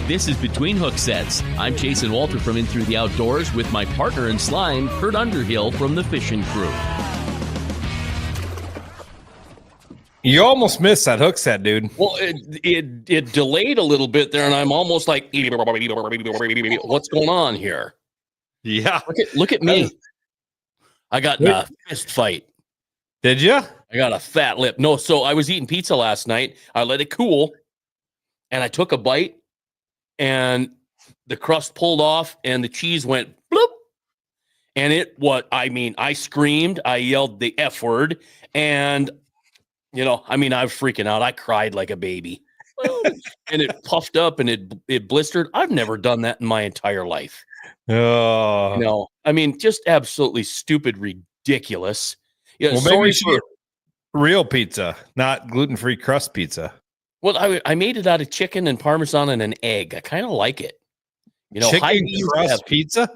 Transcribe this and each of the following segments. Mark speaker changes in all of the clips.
Speaker 1: This is Between Hooksets. I'm Jason Walter from In Through the Outdoors with my partner in slime, Kurt Underhill from the fishing crew.
Speaker 2: You almost missed that hook set, dude.
Speaker 3: Well, it delayed a little bit there, and I'm almost like, what's going on here?
Speaker 2: Yeah.
Speaker 3: Look at me. I got in a fist fight.
Speaker 2: Did you?
Speaker 3: I got a fat lip. No, so I was eating pizza last night. I let it cool, and I took a bite, and the crust pulled off, and the cheese went bloop. And I screamed, I yelled the F word, and I was freaking out. I cried like a baby. And it puffed up and it blistered. I've never done that in my entire life.
Speaker 2: Oh.
Speaker 3: No. Just absolutely stupid, ridiculous. Yeah,
Speaker 2: well, maybe for real pizza, not gluten-free crust pizza.
Speaker 3: Well, I made it out of chicken and Parmesan and an egg. I kind of like it.
Speaker 2: Chicken crust pizza?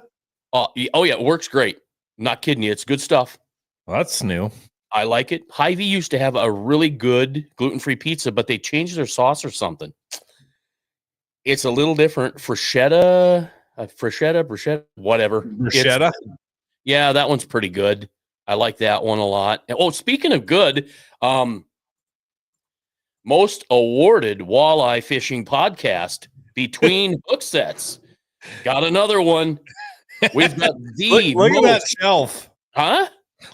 Speaker 3: Oh, yeah, it works great. I'm not kidding you. It's good stuff.
Speaker 2: Well, that's new.
Speaker 3: I like it. Hy-Vee used to have a really good gluten-free pizza, but they changed their sauce or something. It's a little different. Bruschetta, whatever.
Speaker 2: Bruschetta?
Speaker 3: Yeah, that one's pretty good. I like that one a lot. Oh, speaking of good, most awarded walleye fishing podcast, Between Hooksets. Got another one. We've got the
Speaker 2: look at that shelf.
Speaker 3: Huh?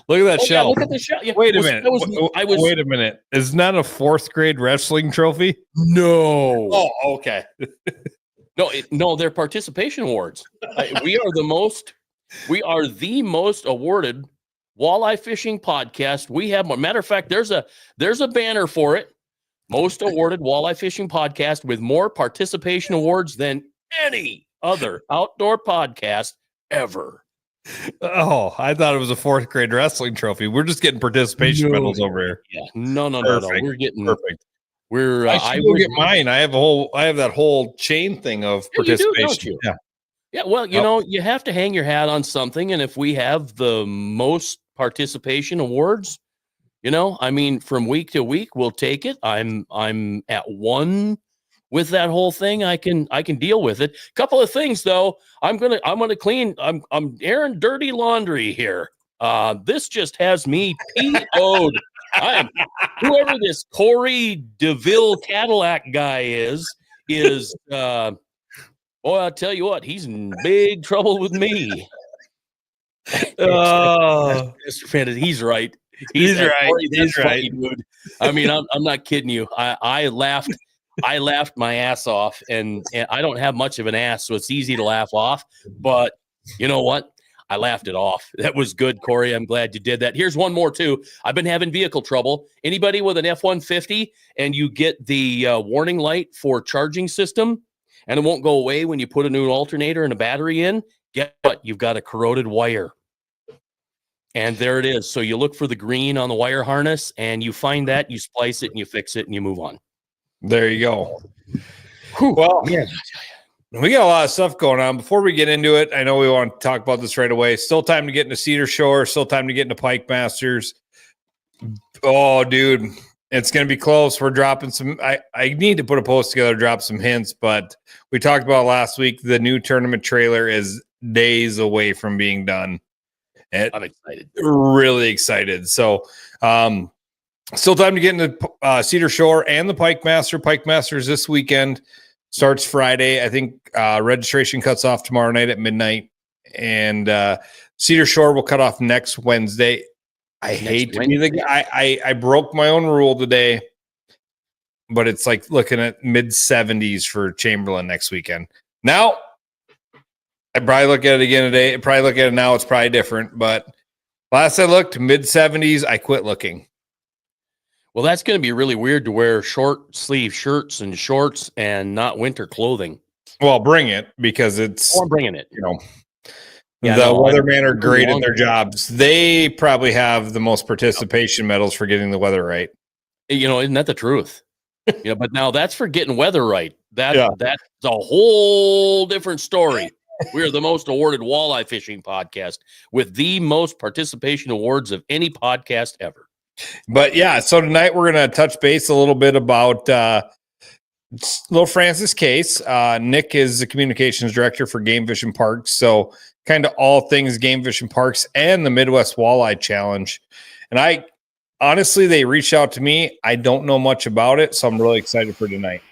Speaker 2: Look at that shelf.
Speaker 3: Yeah, look at the shelf. Yeah.
Speaker 2: Wait a minute. Wait a minute. Isn't that a 4th grade wrestling trophy?
Speaker 3: No.
Speaker 2: Oh, okay.
Speaker 3: No, they're participation awards. We are the most awarded walleye fishing podcast. We have, matter of fact, there's a banner for it. Most awarded walleye fishing podcast with more participation awards than any other outdoor podcast ever.
Speaker 2: Oh, I thought it was a 4th grade wrestling trophy. We're just getting participation medals over here.
Speaker 3: Yeah. No. We're getting
Speaker 2: perfect.
Speaker 3: I
Speaker 2: will get mine. I have that whole chain thing of participation.
Speaker 3: You do, don't you? Yeah. Yeah. Well, you have to hang your hat on something, and if we have the most participation awards, from week to week, we'll take it. I'm at 1 with that whole thing. I can deal with it. Couple of things though. I'm gonna clean. I'm airing dirty laundry here. This just has me PO'd. Whoever this Corey DeVille Cadillac guy is boy, I'll tell you what, he's in big trouble with me. Oh, he's right. He's right. Corey, he's right, dude. I'm not kidding you. I laughed my ass off, and I don't have much of an ass, so it's easy to laugh off. But you know what? I laughed it off. That was good, Corey. I'm glad you did that. Here's one more, too. I've been having vehicle trouble. Anybody with an F-150 and you get the warning light for charging system, and it won't go away when you put a new alternator and a battery in, guess what? You've got a corroded wire. And there it is. So you look for the green on the wire harness, and you find that, you splice it, and you fix it, and you move on.
Speaker 2: There you go.
Speaker 3: Whew.
Speaker 2: Well, yeah. We got a lot of stuff going on. Before we get into it, I know we want to talk about this right away. Still time to get into Cedar Shore. Still time to get into Pike Masters. Oh, dude, it's going to be close. We're dropping some. I need to put a post together, drop some hints, but we talked about last week. The new tournament trailer is days away from being done.
Speaker 3: I'm excited.
Speaker 2: Really excited. So, still time to get into Cedar Shore and the Pike Master. Pike Masters this weekend. Starts Friday. I think registration cuts off tomorrow night at midnight. And Cedar Shore will cut off next Wednesday. I hate to be the guy. I broke my own rule today, but it's like looking at mid-70s for Chamberlain next weekend. Now, I probably look at it again today. Probably look at it now. It's probably different. But last I looked, mid-70s, I quit looking.
Speaker 3: Well, that's going to be really weird to wear short sleeve shirts and shorts and not winter clothing.
Speaker 2: Well, bring it because it's.
Speaker 3: Oh, I'm bringing it.
Speaker 2: The weathermen are great at their jobs. They probably have the most participation medals for getting the weather right.
Speaker 3: Isn't that the truth? But now that's for getting weather right. That's a whole different story. We are the most awarded walleye fishing podcast with the most participation awards of any podcast ever.
Speaker 2: But yeah, so tonight we're going to touch base a little bit about little Francis case. Nick is the communications director for Game Fish and Parks. So kind of all things Game Fish and Parks and the Midwest Walleye Challenge. And honestly, they reached out to me. I don't know much about it, so I'm really excited for tonight.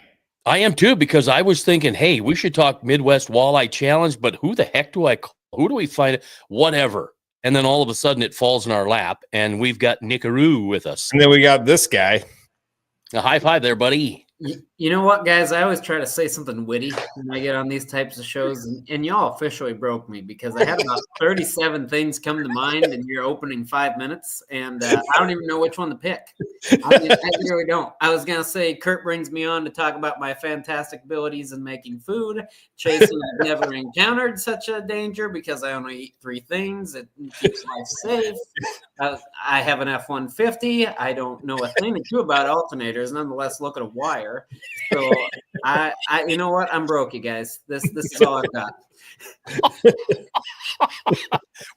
Speaker 3: I am too, because I was thinking, hey, we should talk Midwest Walleye Challenge, but who the heck do I call? Who do we find? Whatever. And then all of a sudden it falls in our lap, and we've got Nickaroo with us.
Speaker 2: And then we got this guy.
Speaker 3: A high five there, buddy.
Speaker 4: You know what, guys? I always try to say something witty when I get on these types of shows, and y'all officially broke me because I had about 37 things come to mind in your opening 5 minutes, and I don't even know which one to pick. I really don't. I was going to say Kurt brings me on to talk about my fantastic abilities in making food. Chasing, I've never encountered such a danger because I only eat 3 things. It keeps life safe. I have an F-150. I don't know a thing or two about alternators. Nonetheless, look at a wire. So I you know what? I'm broke, you guys. This is all I've got.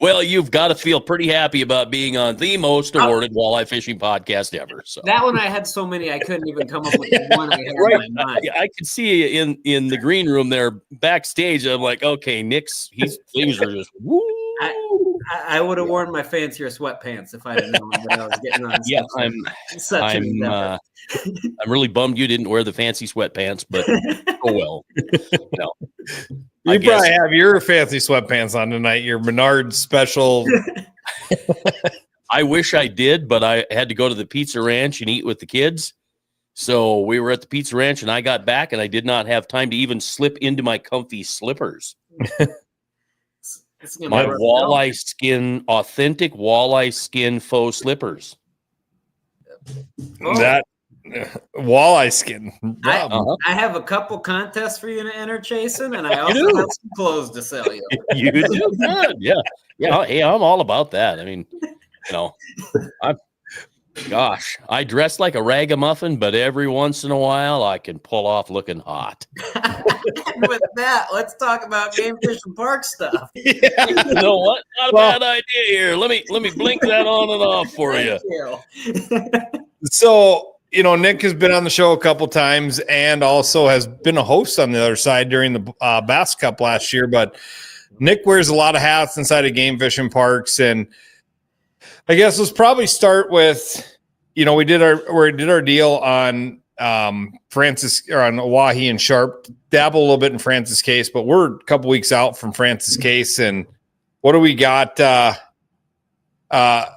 Speaker 3: Well, you've got to feel pretty happy about being on the most awarded walleye fishing podcast ever. So
Speaker 4: that one, I had so many I couldn't even come up with one I had
Speaker 3: right.
Speaker 4: in my mind.
Speaker 3: I could see you in the green room there backstage. I'm like, okay, Nick's things are just woo.
Speaker 4: I would have worn my fancier sweatpants if I had known that I was getting on.
Speaker 3: Yeah, I'm really bummed you didn't wear the fancy sweatpants, but oh well. No.
Speaker 2: You probably have your fancy sweatpants on tonight, your Menard special.
Speaker 3: I wish I did, but I had to go to the Pizza Ranch and eat with the kids. So we were at the Pizza Ranch, and I got back, and I did not have time to even slip into my comfy slippers. My walleye skin, authentic walleye skin faux slippers.
Speaker 2: That walleye skin.
Speaker 4: I have a couple contests for you to enter, Chasen, and I also have some clothes to sell you.
Speaker 3: You do good. Yeah. Hey, I'm all about that. I mean, I dress like a ragamuffin, but every once in a while I can pull off looking hot.
Speaker 4: With that, let's talk about Game Fish and Park stuff.
Speaker 3: Yeah. You know what? Not a bad idea here. Let me blink that on and off for you.
Speaker 2: So, Nick has been on the show a couple times and also has been a host on the other side during the Bass Cup last year. But Nick wears a lot of hats inside of Game Fish and Parks, and I guess let's probably start with, we did our deal on Francis, or on Oahe and Sharp, dabble a little bit in Francis case, but we're a couple weeks out from Francis case. And what do we got?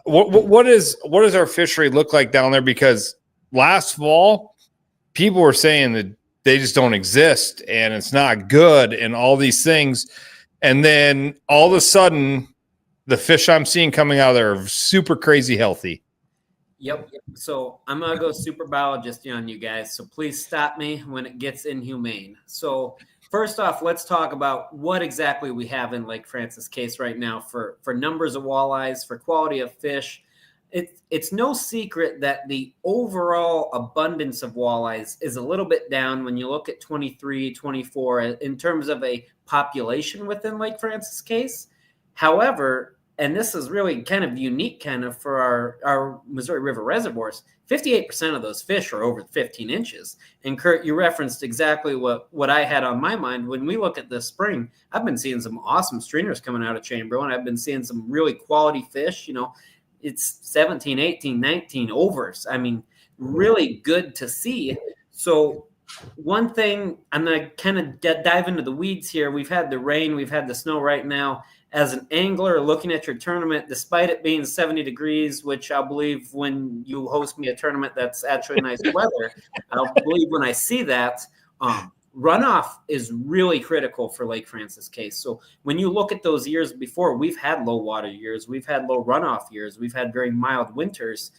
Speaker 2: What does our fishery look like down there? Because last fall, people were saying that they just don't exist and it's not good and all these things. And then all of a sudden, the fish I'm seeing coming out of there are super crazy healthy.
Speaker 4: Yep. So I'm going to go super biologist on you guys. So please stop me when it gets inhumane. So first off, let's talk about what exactly we have in Lake Francis case right now for numbers of walleyes, for quality of fish. It's no secret that the overall abundance of walleyes is a little bit down when you look at 23, 24 in terms of a population within Lake Francis case. However, and this is really kind of unique for our Missouri River reservoirs, 58% of those fish are over 15 inches. And Kurt, you referenced exactly what I had on my mind. When we look at this spring, I've been seeing some awesome streamers coming out of Chamberlain. I've been seeing some really quality fish. It's 17, 18, 19 overs. I mean, really good to see. So one thing, I'm going to kind of dive into the weeds here. We've had the rain, we've had the snow right now. As an angler looking at your tournament, despite it being 70 degrees, which I'll believe when you host me a tournament that's actually nice weather, I'll believe when I see that, runoff is really critical for Lake Francis case. So when you look at those years before, we've had low water years, we've had low runoff years, we've had very mild winters.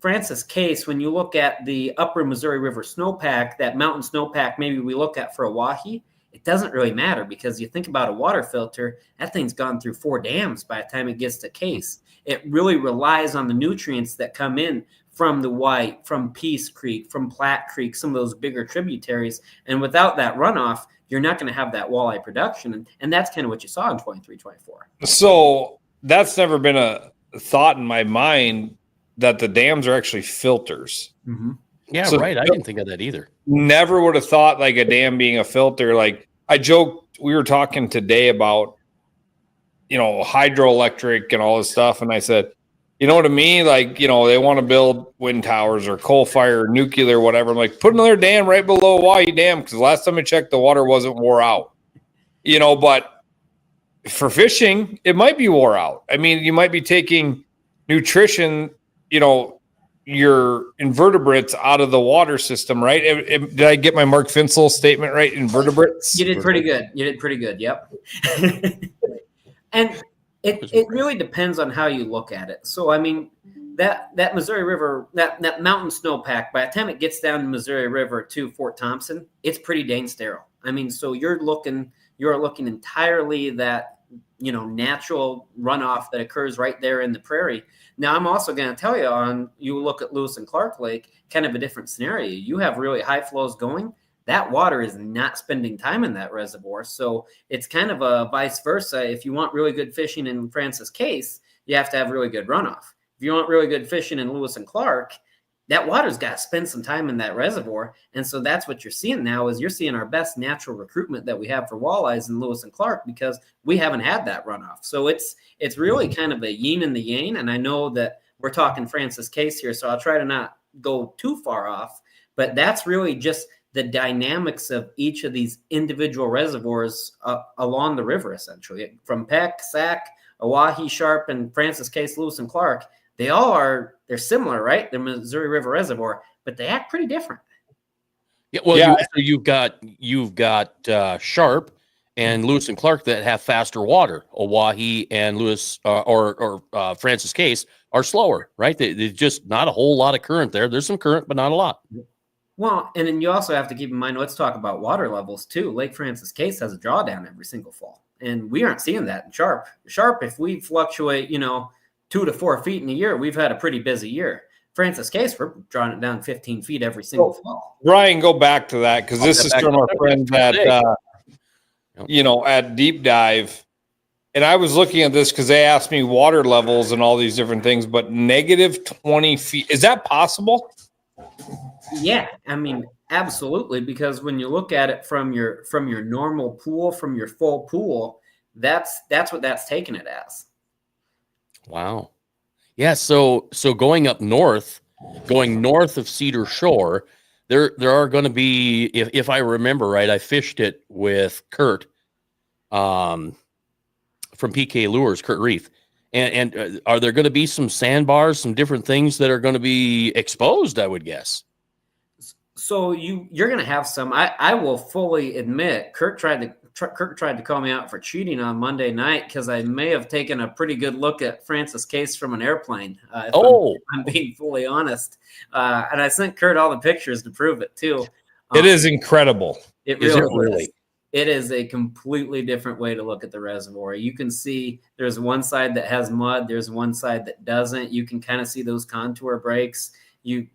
Speaker 4: Francis case, when you look at the upper Missouri River snowpack, that mountain snowpack maybe we look at for Oahe, it doesn't really matter because you think about a water filter, that thing's gone through 4 dams by the time it gets to case. It really relies on the nutrients that come in from the White, from Peace Creek, from Platte Creek, some of those bigger tributaries. And without that runoff, you're not going to have that walleye production. And that's kind of what you saw in 23, 24.
Speaker 2: So that's never been a thought in my mind. that the dams are actually filters.
Speaker 4: Mm-hmm.
Speaker 3: Yeah, so, right. I didn't think of that either.
Speaker 2: Never would have thought like a dam being a filter. Like I joked, we were talking today about, hydroelectric and all this stuff. And I said, to me, like, they want to build wind towers or coal fire, nuclear, whatever. I'm like, put another dam right below Hawaii Dam. Because last time I checked, the water wasn't wore out, but for fishing, it might be wore out. I mean, you might be taking nutrition, your invertebrates out of the water system, right? Did I get my Mark Finsel statement right? Invertebrates?
Speaker 4: You did pretty good. Yep. And it really depends on how you look at it. So, I mean, that Missouri River, that mountain snowpack, by the time it gets down the Missouri River to Fort Thompson, it's pretty dang sterile. I mean, so you're looking entirely that, natural runoff that occurs right there in the prairie. Now, I'm also going to tell you you look at Lewis and Clark Lake, kind of a different scenario. You have really high flows going. That water is not spending time in that reservoir. So it's kind of a vice versa. If you want really good fishing in Francis Case, you have to have really good runoff. If you want really good fishing in Lewis and Clark, that water's got to spend some time in that reservoir. And so that's what you're seeing now is you're seeing our best natural recruitment that we have for walleyes in Lewis and Clark because we haven't had that runoff. So it's really kind of a yin and the yang. And I know that we're talking Francis Case here, so I'll try to not go too far off, but that's really just the dynamics of each of these individual reservoirs along the river, essentially. From Peck, Sac, Oahe, Sharp, and Francis Case, Lewis and Clark, they're similar, right? They're Missouri River Reservoir, but they act pretty different.
Speaker 3: Yeah, well, you've got Sharp and Lewis and Clark that have faster water. Oahe and Lewis or Francis Case are slower, right? There's just not a whole lot of current there. There's some current, but not a lot.
Speaker 4: Well, and then you also have to keep in mind, let's talk about water levels too. Lake Francis Case has a drawdown every single fall, and we aren't seeing that in Sharp. Sharp, if we fluctuate, 2 to 4 feet in a year, we've had a pretty busy year. Francis Case, we're drawing it down 15 feet every single fall.
Speaker 2: Ryan, go back to that because this is from our friend that, at Deep Dive. And I was looking at this because they asked me water levels and all these different things, but negative 20 feet. Is that possible?
Speaker 4: Yeah, I mean, absolutely. Because when you look at it from your normal pool, from your full pool, that's what that's taking it as.
Speaker 3: Wow. Yeah. So going north of Cedar Shore, there are going to be, if I remember right, I fished it with Kurt, from PK Lures, Kurt Reef. And are there going to be some sandbars, some different things that are going to be exposed, I would guess?
Speaker 4: So you're going to have some. I will fully admit, Kurt tried to call me out for cheating on Monday night because I may have taken a pretty good look at Francis Case from an airplane. I'm being fully honest. And I sent Kurt all the pictures to prove it too.
Speaker 2: It is incredible.
Speaker 4: It really is. It is a completely different way to look at the reservoir. You can see there's one side that has mud. There's one side that doesn't. You can kind of see those contour breaks. It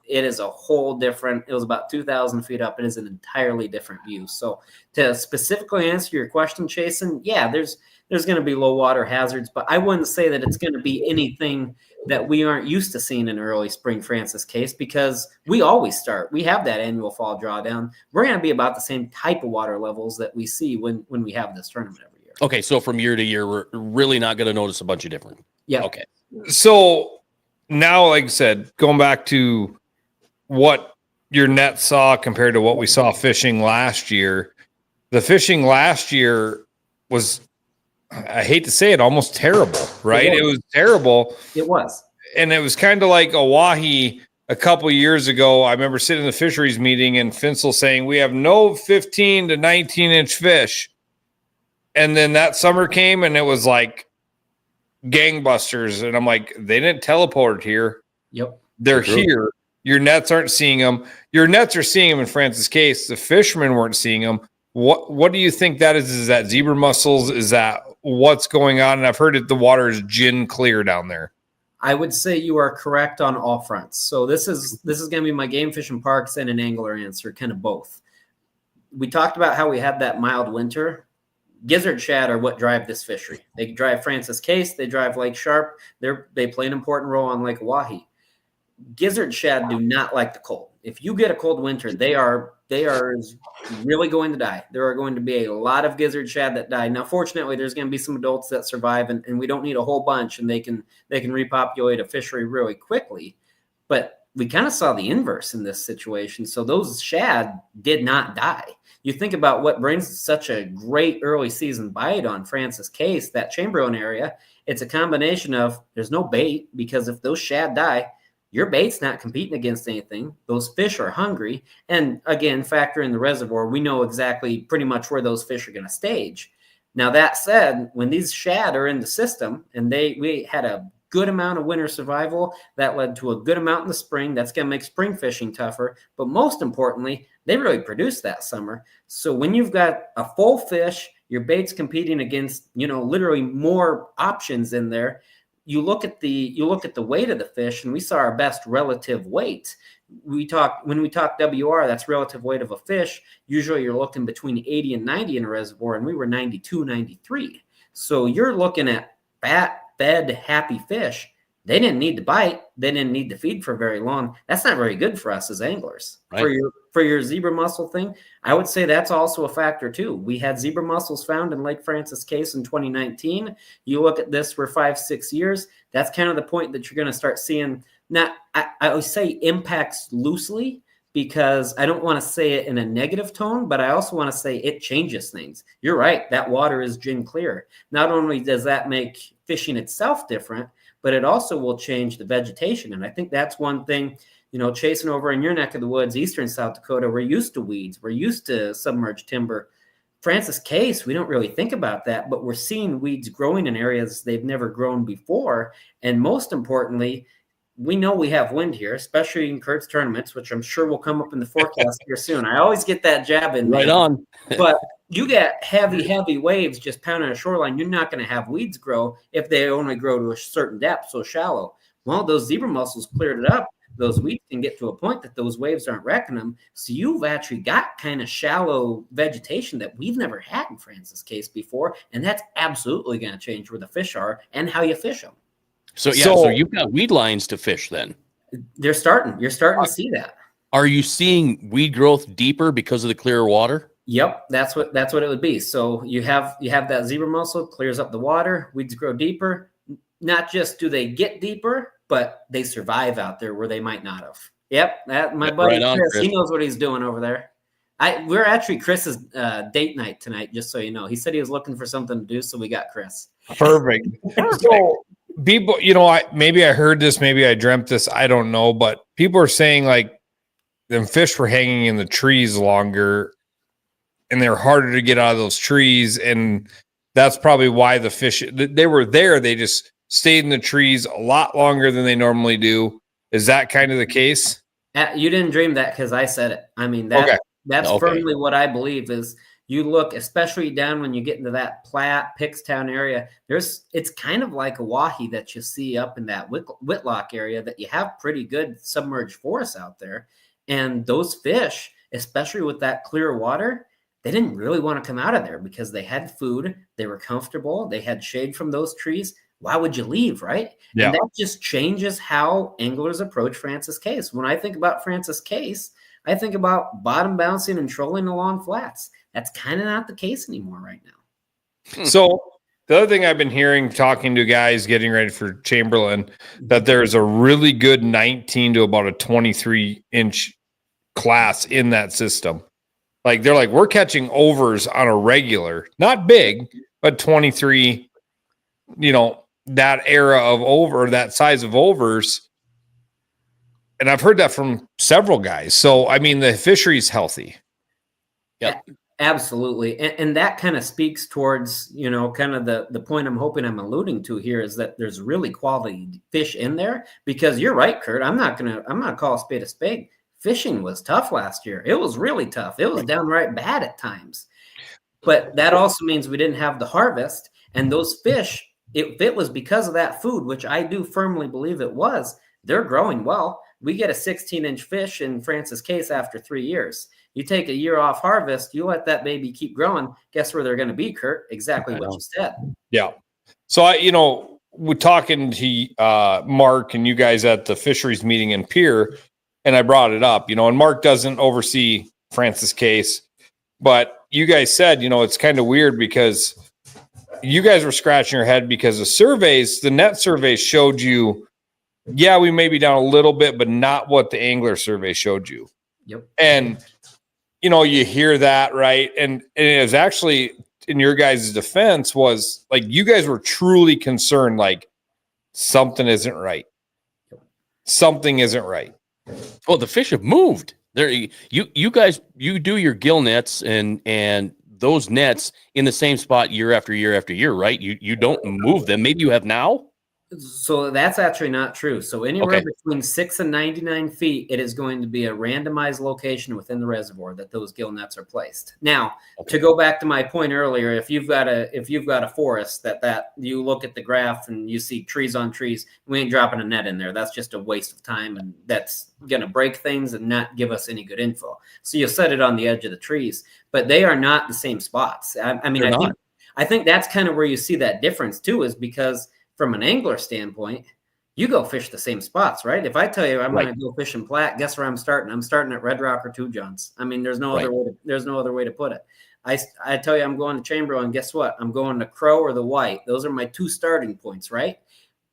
Speaker 4: is a whole different, it was about 2,000 feet up. It is an entirely different view. So to specifically answer your question, Chasen, yeah, there's going to be low water hazards, but I wouldn't say that it's going to be anything that we aren't used to seeing in early spring Francis Case because we have that annual fall drawdown. We're going to be about the same type of water levels that we see when we have this tournament every year.
Speaker 3: Okay. So from year to year, we're really not going to notice a bunch of different.
Speaker 4: Yeah.
Speaker 3: Okay.
Speaker 2: So now, like I said, going back to what your net saw compared to what we saw fishing last year, the fishing last year was, I hate to say it, almost terrible, right? It was terrible.
Speaker 4: It was.
Speaker 2: And it was kind of like Oahe a couple years ago. I remember sitting in the fisheries meeting and Finsel saying, we have no 15 to 19-inch fish. And then that summer came and it was like gangbusters. And I'm like, they didn't teleport here.
Speaker 4: Yep.
Speaker 2: They're here. Your nets aren't seeing them. Your nets are seeing them in Francis Case. The fishermen weren't seeing them. What do you think that is? Is that zebra mussels? Is that what's going on? And I've heard that the water is gin clear down there.
Speaker 4: I would say you are correct on all fronts. So this is going to be my game fishing parks and an angler answer, kind of both. We talked about how we had that mild winter. gizzard shad are what drive this fishery. They drive Francis Case. They drive Lake Sharp. They play an important role on Lake Oahe. Gizzard shad do not like the cold. If you get a cold winter, they are really going to die. There are going to be a lot of gizzard shad that die. Now, fortunately, there's going to be some adults that survive, and we don't need a whole bunch, and they can repopulate a fishery really quickly. But we kind of saw the inverse in this situation. So those shad did not die. You think about what brings such a great early season bite on Francis Case, that Chamberlain area. It's a combination of there's no bait, because if those shad die, your bait's not competing against anything. Those fish are hungry. And again, factor in the reservoir. We know exactly pretty much where those fish are going to stage. Now, that said, when these shad are in the system, and we had a good amount of winter survival, that led to a good amount in the spring. That's going to make spring fishing tougher. But most importantly, they really produced that summer. So when you've got a full fish, your bait's competing against, literally more options in there. You look at the weight of the fish, and we saw our best relative weight. When we talk WR, that's relative weight of a fish. Usually you're looking between 80 and 90 in a reservoir, and we were 92, 93. So you're looking at fat, fed, happy fish. They didn't need to bite. They didn't need to feed for very long. That's not very good for us as anglers. Right. For your zebra mussel thing, I would say that's also a factor too. We had zebra mussels found in Lake Francis Case in 2019. You look at this for 5-6 years. That's kind of the point that you're going to start seeing. Not, I always say impacts loosely, because I don't want to say it in a negative tone, but I also want to say it changes things. You're right. That water is gin clear. Not only does that make fishing itself different, but it also will change the vegetation. And I think that's one thing, chasing over in your neck of the woods, eastern South Dakota, we're used to weeds. We're used to submerged timber. Francis Case, we don't really think about that, but we're seeing weeds growing in areas they've never grown before. And most importantly, we know we have wind here, especially in Kurt's tournaments, which I'm sure will come up in the forecast here soon. I always get that jab in.
Speaker 3: Right on.
Speaker 4: But you get heavy waves just pounding a shoreline. You're not going to have weeds grow if they only grow to a certain depth, so shallow. Well, those zebra mussels cleared it up. Those weeds can get to a point that those waves aren't wrecking them. So you've actually got kind of shallow vegetation that we've never had in Francis Case before. And that's absolutely going to change where the fish are and how you fish them.
Speaker 3: So you've got weed lines to fish then.
Speaker 4: You're starting to see that.
Speaker 3: Are you seeing weed growth deeper because of the clearer water?
Speaker 4: Yep, that's what it would be. So you have that zebra mussel, clears up the water, weeds grow deeper. Not just do they get deeper, but they survive out there where they might not have. Yep, that my buddy
Speaker 3: right on,
Speaker 4: Chris, he knows what he's doing over there. We're actually Chris's date night tonight, just so you know. He said he was looking for something to do, so we got Chris.
Speaker 2: Perfect. So people, maybe I heard this, maybe I dreamt this, I don't know, but people are saying like them fish were hanging in the trees longer and they're harder to get out of those trees. And that's probably why the fish, they were there. They just stayed in the trees a lot longer than they normally do. Is that kind of the case?
Speaker 4: You didn't dream that because I said it. I mean, that's firmly what I believe is you look, especially down when you get into that Platte, Pickstown area, it's kind of like a Oahe that you see up in that Whitlock area that you have pretty good submerged forests out there. And those fish, especially with that clear water, they didn't really want to come out of there because they had food, they were comfortable, they had shade from those trees. Why would you leave, right? Yeah. And that just changes how anglers approach Francis Case. When I think about Francis Case, I think about bottom bouncing and trolling along flats. That's kind of not the case anymore right now.
Speaker 2: So the other thing I've been hearing, talking to guys getting ready for Chamberlain, that there's a really good 19 to about a 23-inch class in that system. Like they're like, we're catching overs on a regular, not big, but 23, that era of over, that size of overs. And I've heard that from several guys. So, I mean, the fishery's healthy.
Speaker 4: Yeah, absolutely. And that kind of speaks towards, kind of the point I'm hoping I'm alluding to here is that there's really quality fish in there because you're right, Kurt. I'm not going to call a spade a spade. Fishing was tough last year. It was really tough. It was downright bad at times. But that also means we didn't have the harvest. And those fish, if it was because of that food, which I do firmly believe it was, they're growing well. We get a 16-inch fish in Francis Case after 3 years. You take a year off harvest, you let that baby keep growing. Guess where they're going to be, Kurt? Exactly what you said.
Speaker 2: Yeah. So we're talking to Mark and you guys at the fisheries meeting in Pierre, and I brought it up, and Mark doesn't oversee Francis case, but you guys said, it's kind of weird because you guys were scratching your head because the net surveys showed you, yeah, we may be down a little bit, but not what the angler survey showed you.
Speaker 4: Yep.
Speaker 2: And, you hear that, right? And it was actually, in your guys' defense, was like, you guys were truly concerned, like something isn't right. Something isn't right.
Speaker 3: Well, the fish have moved. There, you guys, you do your gill nets and those nets in the same spot year after year after year, right? You don't move them. Maybe you have now.
Speaker 4: So that's actually not true. So anywhere between 6 and 99 feet, it is going to be a randomized location within the reservoir that those gill nets are placed. Now, to go back to my point earlier, if you've got a forest that you look at the graph and you see trees on trees, we ain't dropping a net in there. That's just a waste of time, and that's going to break things and not give us any good info. So you'll set it on the edge of the trees, but they are not the same spots. I think that's kind of where you see that difference too, is because from an angler standpoint, you go fish the same spots, right? If I tell you I'm going to go fish in Platte, guess where I'm starting? I'm starting at Red Rock or Two Johns. I mean, there's no other way to put it. I tell you I'm going to Chamberlain, and guess what? I'm going to Crow or the White. Those are my two starting points, right?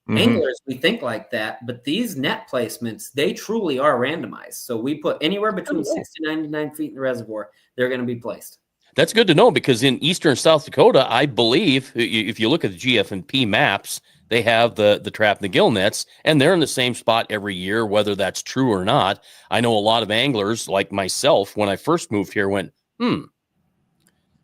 Speaker 4: Mm-hmm. Anglers, we think like that, but these net placements, they truly are randomized. So we put anywhere between 60 to 99 feet in the reservoir, they're going to be placed.
Speaker 3: That's good to know, because in eastern South Dakota, I believe, if you look at the GF&P maps, they have the trap and the gill nets, and they're in the same spot every year, whether that's true or not. I know a lot of anglers like myself, when I first moved here, went,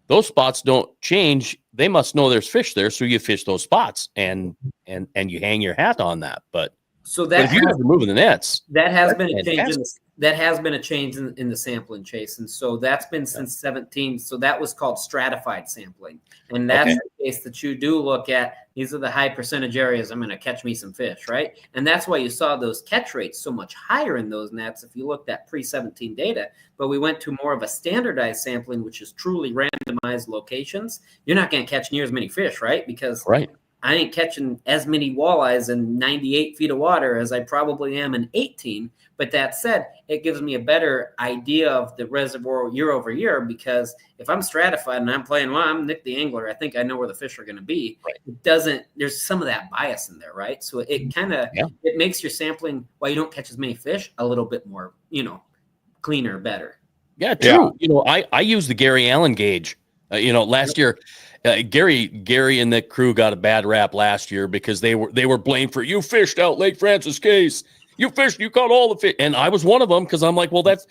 Speaker 3: those spots don't change. They must know there's fish there, so you fish those spots, and you hang your hat on that. But if you guys are moving the nets,
Speaker 4: that has been a change. That has been a change in the sampling, Chase, and so that's been since 17. So that was called stratified sampling, and that's the case that you do look at. These are the high percentage areas I'm going to catch me some fish, right? And that's why you saw those catch rates so much higher in those nets if you looked at pre-17 data. But we went to more of a standardized sampling, which is truly randomized locations. You're not going to catch near as many fish, right? Because I ain't catching as many walleyes in 98 feet of water as I probably am in 18. But that said, it gives me a better idea of the reservoir year over year, because if I'm stratified and I'm playing, I'm Nick the angler, I think I know where the fish are going to be. It doesn't, there's some of that bias in there, right? So it kind of, it makes your sampling, while you don't catch as many fish, a little bit more, cleaner, better.
Speaker 3: Yeah, true. Yeah. I use the Gary Allen gauge. Last year, Gary and the crew got a bad rap last year because they were blamed for, you fished out Lake Francis case. You fished, you caught all the fish. And I was one of them, because I'm like, well, that's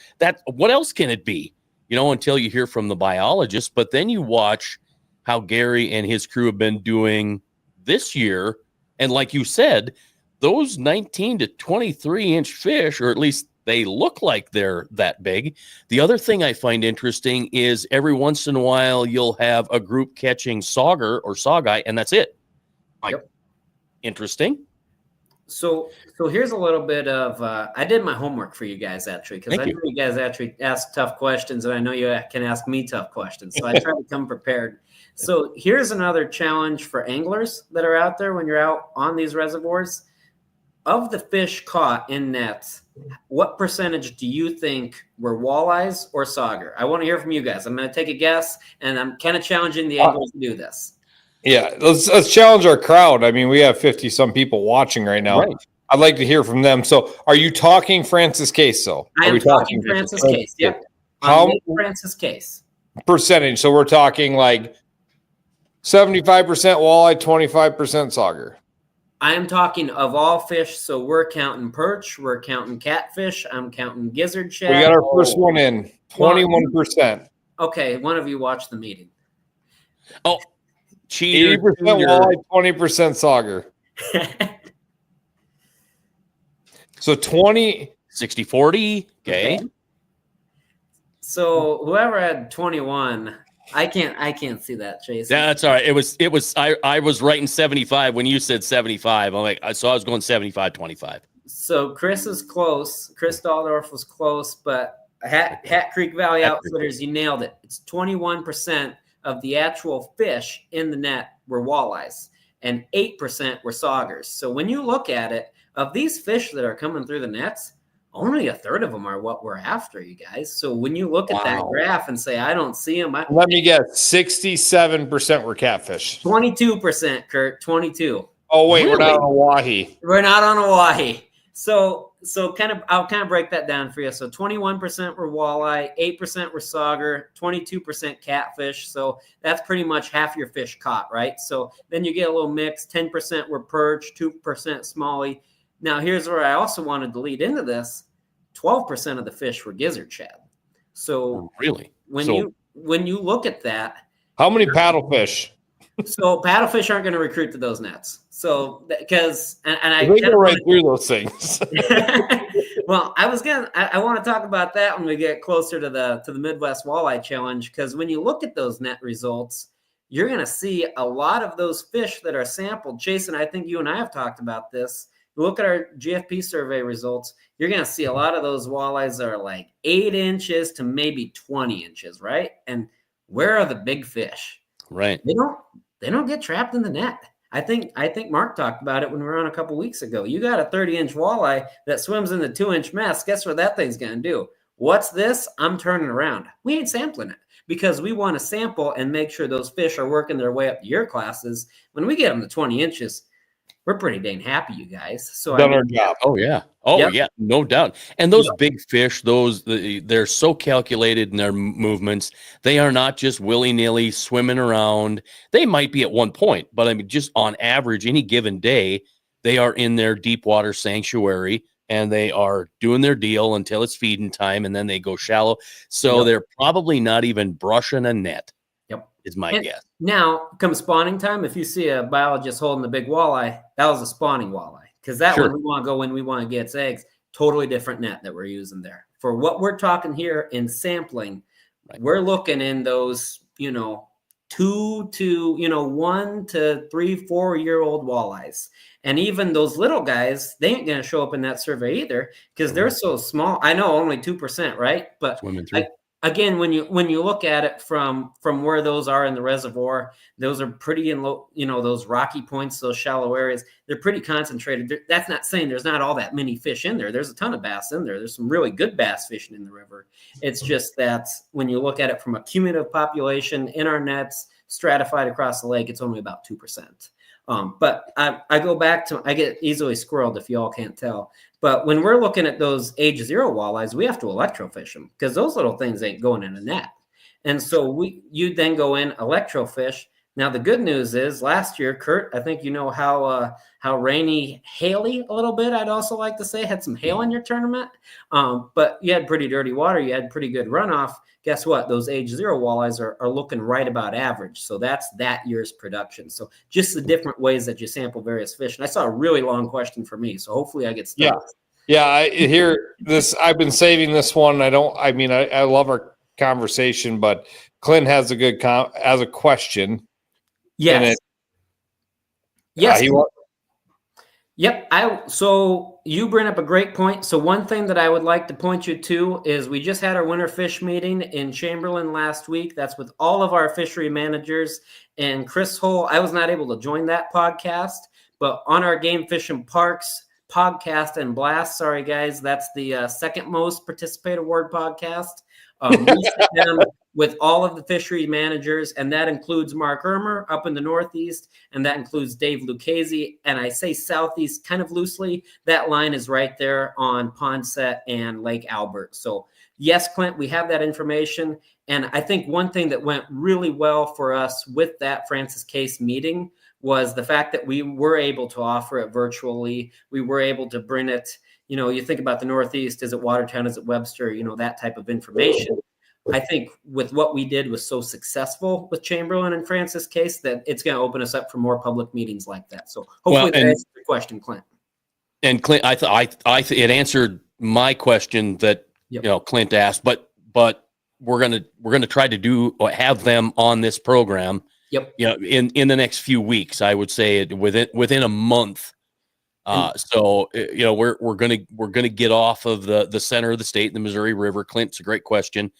Speaker 3: what else can it be? Until you hear from the biologist. But then you watch how Gary and his crew have been doing this year. And like you said, those 19 to 23 inch fish, or at least they look like they're that big. The other thing I find interesting is every once in a while, you'll have a group catching sauger or sawguy, and that's it. Interesting.
Speaker 4: So here's a little bit of, I did my homework for you guys, actually, because I know you guys actually ask tough questions, and I know you can ask me tough questions. So I try to come prepared. So here's another challenge for anglers that are out there when you're out on these reservoirs. Of the fish caught in nets, what percentage do you think were walleyes or sauger? I want to hear from you guys. I'm going to take a guess, and I'm kind of challenging the anglers to do this. Yeah,
Speaker 2: let's challenge our crowd. I mean, we have 50-some people watching right now. Right. I'd like to hear from them. So are you talking Francis case, though?
Speaker 4: I am talking Francis case, yep.
Speaker 2: How
Speaker 4: Francis case?
Speaker 2: Percentage. So we're talking like 75% walleye, 25% sauger.
Speaker 4: I am talking of all fish. So we're counting perch, we're counting catfish, I'm counting gizzard shad.
Speaker 2: We got our first one in, 21%.
Speaker 4: Okay, one of you watched the meeting.
Speaker 3: Oh, cheater.
Speaker 2: 80% walleye, 20% sauger. So
Speaker 3: 60-40. Okay.
Speaker 4: So whoever had 21, I can't see that, Chase.
Speaker 3: Yeah, that's all right. It was I was writing 75 when you said 75. I'm like, so I was going 75-25.
Speaker 4: So Chris is close. Chris Daldorf was close, but Hat Creek Valley Outfitters, you nailed it. It's 21% of the actual fish in the net were walleyes, and 8% were saugers. So when you look at it, of these fish that are coming through the nets, only a third of them are what we're after, you guys. So when you look at that graph and say, I don't see them.
Speaker 2: Let me guess, 67% were catfish.
Speaker 4: 22%, Kurt, 22.
Speaker 2: Oh, wait, really? We're not on Hawaii.
Speaker 4: We're not on Hawaii. So I'll kind of break that down for you. So 21% were walleye, 8% were sauger, 22% catfish. So that's pretty much half your fish caught, right? So then you get a little mix. 10% were perch, 2% smallie. Now here's where I also wanted to lead into this. 12% of the fish were gizzard shad. So
Speaker 3: really,
Speaker 4: when you look at that,
Speaker 2: how many paddlefish?
Speaker 4: So paddlefish aren't going to recruit to those nets. So because I
Speaker 2: go right through those things.
Speaker 4: Well, I want to talk about that when we get closer to the Midwest Walleye Challenge, because when you look at those net results, you're going to see a lot of those fish that are sampled. Jason, I think you and I have talked about this. You look at our GFP survey results, you're going to see a lot of those walleyes that are like 8 inches to maybe 20 inches, right? And where are the big fish?
Speaker 3: Right.
Speaker 4: They don't get trapped in the net. I think Mark talked about it when we were on a couple weeks ago. You got a 30-inch walleye that swims in the 2-inch mess. Guess what that thing's going to do? What's this? I'm turning around. We ain't sampling it because we want to sample and make sure those fish are working their way up to your classes. When we get them to 20 inches, we're pretty dang happy, you guys. So
Speaker 2: done our job.
Speaker 3: Oh yeah. Oh yeah, no doubt. And those big fish, they're so calculated in their movements. They are not just willy-nilly swimming around. They might be at one point, but I mean, just on average, any given day, they are in their deep water sanctuary and they are doing their deal until it's feeding time, and then they go shallow. So they're probably not even brushing a net. Is my guess.
Speaker 4: Now, come spawning time, if you see a biologist holding the big walleye, that was a spawning walleye. Because that one we want to go when we want to get its eggs. Totally different net that we're using there. For what we're talking here in sampling, we're looking in those, 1 to 3, 4-year-old walleyes. And even those little guys, they ain't going to show up in that survey either because they're so small. I know only 2%, right? But again, when you look at it from where those are in the reservoir, those are pretty in low, those rocky points, those shallow areas, they're pretty concentrated. That's not saying there's not all that many fish in there. There's a ton of bass in there. There's some really good bass fishing in the river. It's just that when you look at it from a cumulative population in our nets, stratified across the lake, it's only about 2%. But I go back to, I get easily squirreled if y'all can't tell. But when we're looking at those age 0 walleyes, we have to electrofish them because those little things ain't going in a net. And so you then go in electrofish. Now, the good news is last year, Kurt, I think you know how rainy, haily a little bit, I'd also like to say, had some hail in your tournament. But you had pretty dirty water. You had pretty good runoff. Guess what? Those age 0 walleyes are looking right about average. So that's that year's production. So just the different ways that you sample various fish. And I saw a really long question for me. So hopefully I get stuck.
Speaker 2: Yeah. I hear this. I've been saving this one. I love our conversation, but Clint has a good has a question.
Speaker 4: Yes. Yes. So you bring up a great point. So one thing that I would like to point you to is we just had our winter fish meeting in Chamberlain last week. That's with all of our fishery managers and Chris Hull. I was not able to join that podcast, but on our Game Fish and Parks podcast and blast, sorry guys, that's the second most participate award podcast. We sit down with all of the fishery managers, and that includes Mark Ermer up in the Northeast, and that includes Dave Lucchese. And I say Southeast kind of loosely. That line is right there on Ponset and Lake Albert. So yes, Clint, we have that information. And I think one thing that went really well for us with that Francis Case meeting was the fact that we were able to offer it virtually. We were able to bring it, you think about the Northeast, is it Watertown, is it Webster, that type of information. I think with what we did was so successful with Chamberlain and Francis Case that it's going to open us up for more public meetings like that. So hopefully that answers your question, Clint.
Speaker 3: And Clint, it answered my question that Clint asked, but we're gonna try to have them on this program.
Speaker 4: Yep.
Speaker 3: In the next few weeks, I would say within a month. So we're gonna get off of the center of the state, the Missouri River. Clint, it's a great question.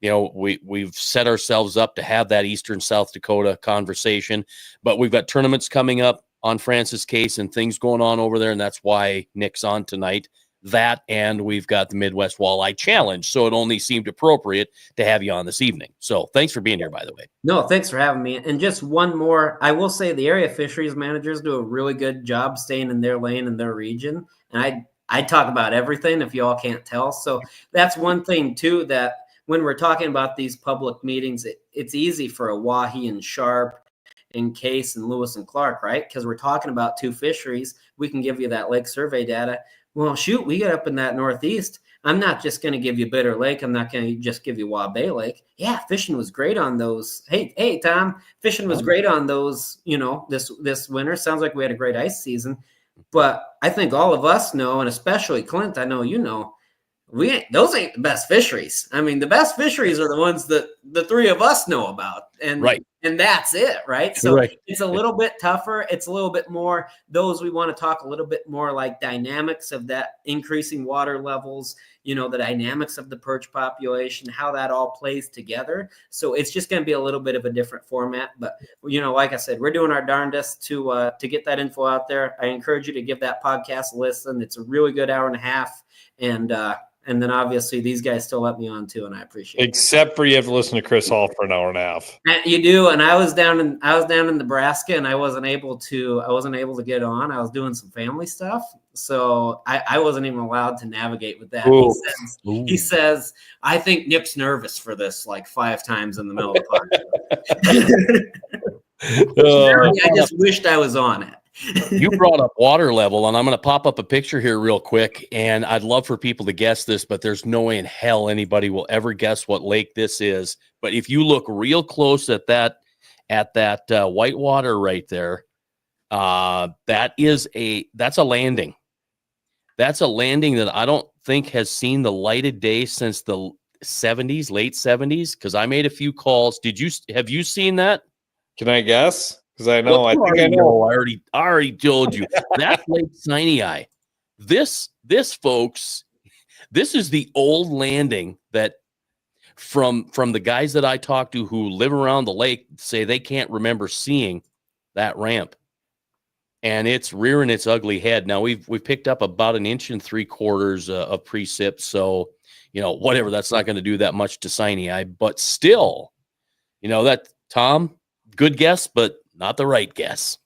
Speaker 3: We've set ourselves up to have that Eastern South Dakota conversation, but we've got tournaments coming up on Francis Case and things going on over there, and that's why Nick's on tonight. That, and we've got the Midwest Walleye Challenge, so it only seemed appropriate to have you on this evening. So thanks for being here, by the way.
Speaker 4: No, thanks for having me. And just one more, I will say the area fisheries managers do a really good job staying in their lane and their region. And I talk about everything if you all can't tell. So that's one thing too, that when we're talking about these public meetings, it's easy for a Wahi and Sharp and Case and Lewis and Clark, right? Because we're talking about two fisheries. We can give you that lake survey data. Well, shoot, we get up in that Northeast. I'm not just going to give you Bitter Lake. I'm not going to just give you Wabae Lake. Yeah, fishing was great on those. Hey, Tom, fishing was great on those, this winter. Sounds like we had a great ice season. But I think all of us know, and especially Clint, I know you know, those ain't the best fisheries. I mean, the best fisheries are the ones that the three of us know about. And
Speaker 3: right.
Speaker 4: And that's it, right? So
Speaker 3: right.
Speaker 4: It's a little bit tougher. It's a little bit more, those we want to talk a little bit more like dynamics of that increasing water levels, the dynamics of the perch population, how that all plays together. So it's just going to be a little bit of a different format. But, like I said, we're doing our darndest to get that info out there. I encourage you to give that podcast a listen. It's a really good hour and a half. And then obviously these guys still let me on too, and I appreciate it.
Speaker 2: Except for you have to listen to Chris Hall for an hour and a half.
Speaker 4: You do, and I was down in Nebraska, and I wasn't able to get on. I was doing some family stuff, so I wasn't even allowed to navigate with that. He says, I think Nick's nervous for this like 5 times in the middle of the podcast. I just wished I was on it.
Speaker 3: You brought up water level, and I'm going to pop up a picture here real quick, and I'd love for people to guess this, but there's no way in hell anybody will ever guess what lake this is. But if you look real close at that white water right there, that's a landing. That's a landing that I don't think has seen the light of day since the late 70s, because I made a few calls. Have you seen that?
Speaker 2: Can I guess? Because I know,
Speaker 3: I already told you. That's Lake Sinai. This, folks, this is the old landing that from the guys that I talk to who live around the lake say they can't remember seeing that ramp. And it's rearing its ugly head. Now we've picked up about 1 3/4 inches of precip. So, whatever, that's not going to do that much to Sinai, but still, that Tom, good guess, but not the right guess.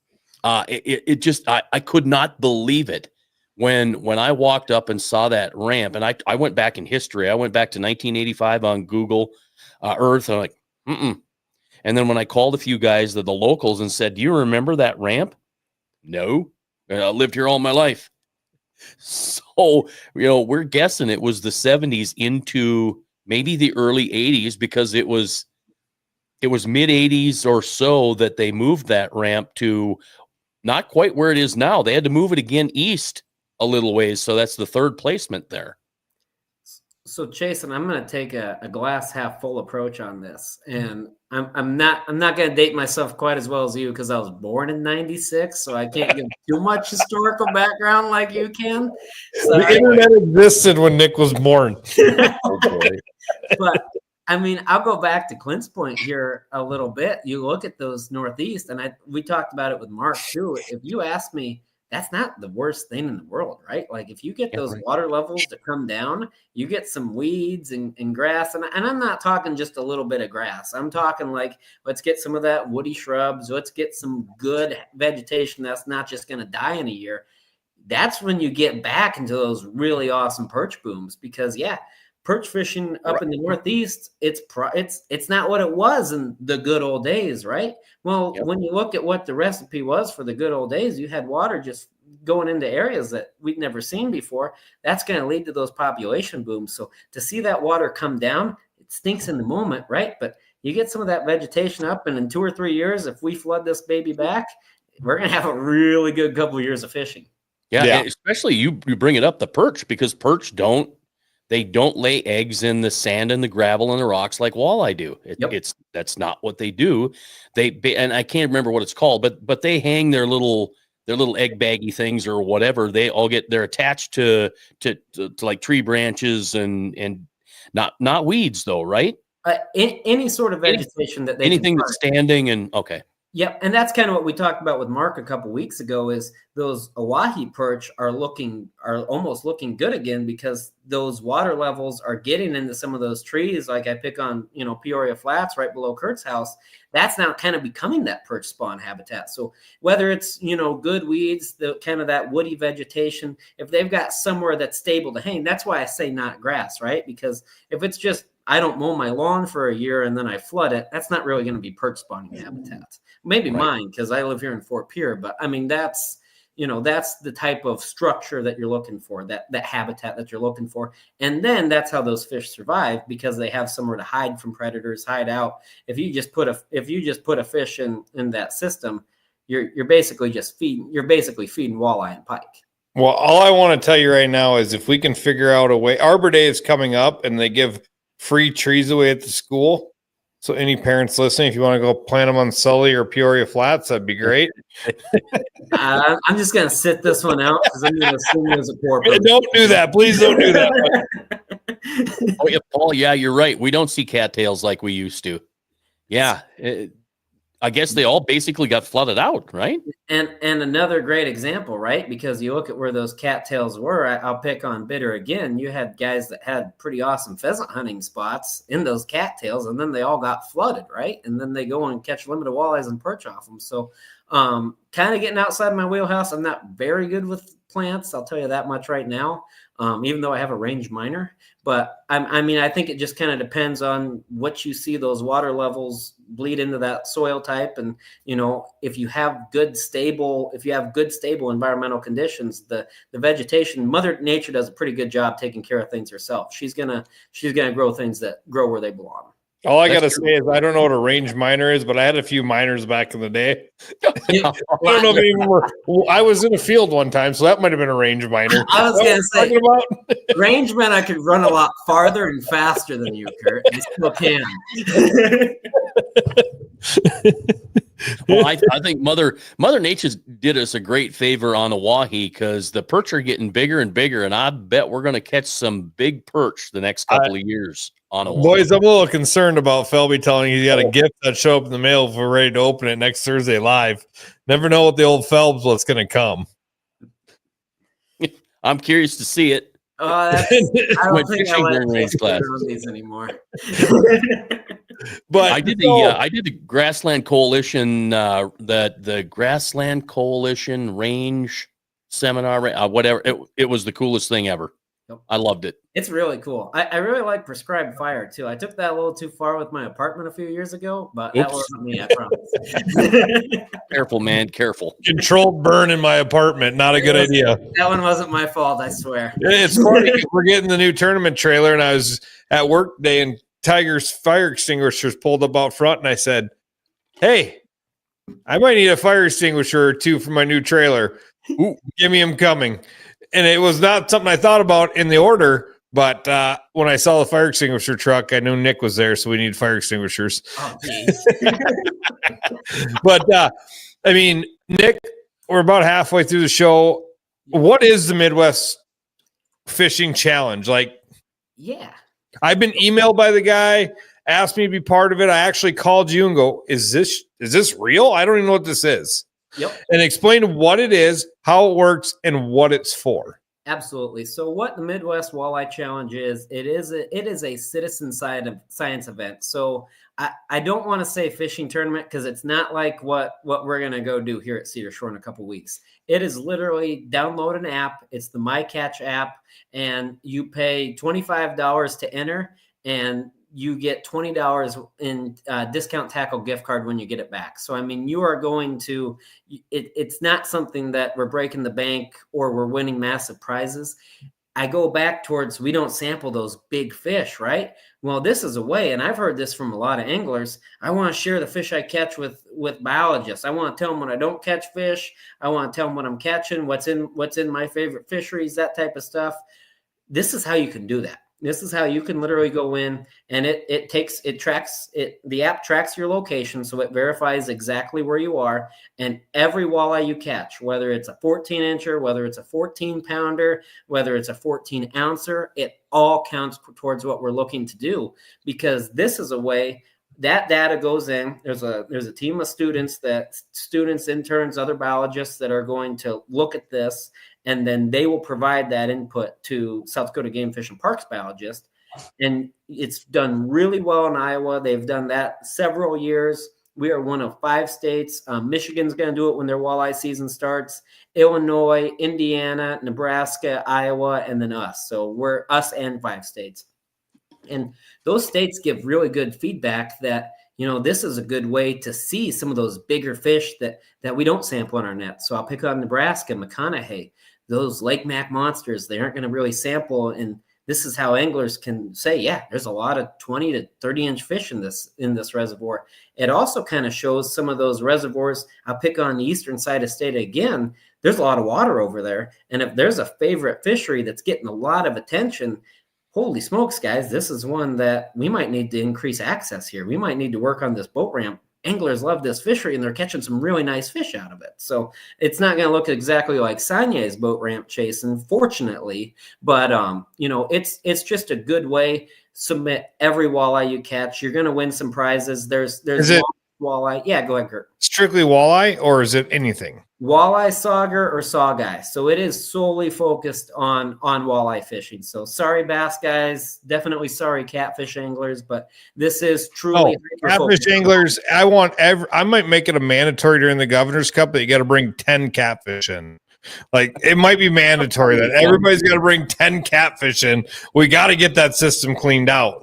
Speaker 3: I could not believe it when I walked up and saw that ramp. And I went back in history. I went back to 1985 on Google Earth. And I'm like, And then when I called a few guys, the locals, and said, do you remember that ramp? No, I lived here all my life. So, we're guessing it was the 70s into maybe the early 80s, because it was mid 80s or so that they moved that ramp to not quite where it is now. They had to move it again east a little ways. So that's the third placement there.
Speaker 4: So Jason, I'm going to take a glass half full approach on this. And I'm not going to date myself quite as well as you, because I was born in 96. So I can't give too much historical background like you can. So
Speaker 2: the internet existed when Nick was born.
Speaker 3: Oh, boy.
Speaker 4: But I mean, I'll go back to Clint's point here a little bit. You look at those Northeast, and we talked about it with Mark too. If you ask me, that's not the worst thing in the world, right? Like if you get those water levels to come down, you get some weeds and grass. And I'm not talking just a little bit of grass. I'm talking like, let's get some of that woody shrubs. Let's get some good vegetation that's not just going to die in a year. That's when you get back into those really awesome perch booms, because perch fishing up in the Northeast, it's not what it was in the good old days, right? Well, when you look at what the recipe was for the good old days, you had water just going into areas that we'd never seen before. That's going to lead to those population booms. So to see that water come down, it stinks in the moment, right? But you get some of that vegetation up, and in 2 or 3 years, if we flood this baby back, we're going to have a really good couple of years of fishing.
Speaker 3: Yeah. Especially you bring it up, the perch, because perch don't lay eggs in the sand and the gravel and the rocks like walleye do. That's not what they do. And I can't remember what it's called, but they hang their little little egg baggy things or whatever, they're attached to like tree branches and not weeds though, right?
Speaker 4: Any sort of vegetation that they
Speaker 3: anything that's standing and okay.
Speaker 4: Yep, and that's kind of what we talked about with Mark a couple weeks ago. Is those Oahe perch are almost looking good again because those water levels are getting into some of those trees. Like I pick on Peoria Flats right below Kurt's house. That's now kind of becoming that perch spawn habitat. So whether it's good weeds, the kind of that woody vegetation, if they've got somewhere that's stable to hang, that's why I say not grass, right? Because if it's just I don't mow my lawn for a year and then I flood it, that's not really going to be perch spawning habitats. Maybe mine, because I live here in Fort Pierre, but I mean, that's the type of structure that you're looking for, that habitat that you're looking for. And then that's how those fish survive, because they have somewhere to hide from predators, hide out. If you just put a fish in that system, you're basically feeding walleye and pike.
Speaker 2: Well, all I want to tell you right now is if we can figure out a way, Arbor Day is coming up and they give free trees away at the school. So any parents listening, if you want to go plant them on Sully or Peoria Flats, that'd be great.
Speaker 4: I'm just going to sit this one out because I'm going to assume there's a poor person.
Speaker 2: Don't do that. Please don't do that.
Speaker 3: Oh, yeah, Paul, yeah, you're right. We don't see cattails like we used to. Yeah. I guess they all basically got flooded out, right?
Speaker 4: And another great example, right? Because you look at where those cattails were. I'll pick on Bitter again. You had guys that had pretty awesome pheasant hunting spots in those cattails, and then they all got flooded, right? And then they go and catch limited walleyes and perch off them. So kind of getting outside my wheelhouse. I'm not very good with plants, I'll tell you that much right now, even though I have a range miner. But I think it just kind of depends on what you see those water levels bleed into that soil type. And, if you have good, stable environmental conditions, the vegetation, Mother Nature does a pretty good job taking care of things herself. She's going to grow things that grow where they belong.
Speaker 2: All I got to say is I don't know what a range miner is, but I had a few miners back in the day. I don't know if you remember. I was in a field one time, so that might have been a range miner.
Speaker 4: I was going to say, range men, I could run a lot farther and faster than you, Kurt. I still can.
Speaker 3: Well, I think Mother Nature did us a great favor on Oahe because the perch are getting bigger and bigger, and I bet we're going to catch some big perch the next couple of years on Oahe.
Speaker 2: Boys, I'm a little concerned about Felby telling you got a gift that show up in the mail if we're ready to open it next Thursday live. Never know what the old Phelps what's going to come.
Speaker 3: I'm curious to see it.
Speaker 4: I don't think I let class these anymore.
Speaker 2: But
Speaker 3: I did the Grassland Coalition, the Grassland Coalition Range Seminar, whatever. It was the coolest thing ever. Yep. I loved it.
Speaker 4: It's really cool. I really like prescribed fire too. I took that a little too far with my apartment a few years ago, but that wasn't me, I promise.
Speaker 3: Careful, man. Careful.
Speaker 2: Controlled burn in my apartment. Not a good idea.
Speaker 4: That one wasn't my fault, I swear.
Speaker 2: It's funny because we're getting the new tournament trailer, and I was at work today, and Tiger's fire extinguishers pulled up out front, and I said, "Hey, I might need a fire extinguisher or two for my new trailer. Ooh, give me them coming." And it was not something I thought about in the order, but when I saw the fire extinguisher truck, I knew Nick was there, so we need fire extinguishers.
Speaker 4: Oh, geez.
Speaker 2: But Nick, we're about halfway through the show. What is the Midwest Fishing Challenge?
Speaker 4: Yeah.
Speaker 2: I've been emailed by the guy, asked me to be part of it. I actually called you and go, is this real? I don't even know what this is.
Speaker 4: Yep. And
Speaker 2: explain what it is, how it works, and what it's for.
Speaker 4: Absolutely. So what the Midwest Walleye Challenge is, it is a citizen science event. So I don't want to say fishing tournament because it's not like what we're going to go do here at Cedar Shore in a couple weeks. It is literally download an app. It's the MyCatch app, and you pay $25 to enter, and you get $20 in discount tackle gift card when you get it back. So, you are going to, it's not something that we're breaking the bank or we're winning massive prizes. I go back towards, we don't sample those big fish, right? Well, this is a way, and I've heard this from a lot of anglers. I want to share the fish I catch with biologists. I want to tell them when I don't catch fish. I want to tell them what I'm catching, what's in my favorite fisheries, that type of stuff. This is how you can do that. This is how you can literally go in, and the app tracks your location, so it verifies exactly where you are, and every walleye you catch, whether it's a 14-incher, whether it's a 14-pounder, whether it's a 14-ouncer, it all counts towards what we're looking to do, because this is a way that data goes in. There's a team of students, interns, other biologists that are going to look at this, and then they will provide that input to South Dakota Game Fish and Parks biologist. And it's done really well in Iowa. They've done that several years. We are one of 5 states. Michigan's going to do it when their walleye season starts. Illinois, Indiana, Nebraska, Iowa, and then us. So we're us and 5 states. And those states give really good feedback that, this is a good way to see some of those bigger fish that we don't sample in our nets. So I'll pick on Nebraska, McConaughey, those Lake Mac monsters. They aren't going to really sample. And this is how anglers can say, yeah, there's a lot of 20 to 30-inch fish in this reservoir. It also kind of shows some of those reservoirs. I'll pick on the eastern side of state again. There's a lot of water over there. And if there's a favorite fishery that's getting a lot of attention, holy smokes, guys, this is one that we might need to increase access here. We might need to work on this boat ramp. Anglers love this fishery, and they're catching some really nice fish out of it. So it's not going to look exactly like Sanye's boat ramp chasing, fortunately. But, it's just a good way. Submit every walleye you catch. You're going to win some prizes. There's walleye. Yeah, go ahead, Kurt.
Speaker 2: Strictly walleye, or is it anything?
Speaker 4: Walleye, sauger, or sawguy. So it is solely focused on walleye fishing. So sorry, bass guys. Definitely sorry, catfish anglers. But this is truly
Speaker 2: catfish anglers. I might make it a mandatory during the Governor's Cup that you got to bring 10 catfish in. Like, it might be mandatory that everybody's got to bring 10 catfish in. We got to get that system cleaned out.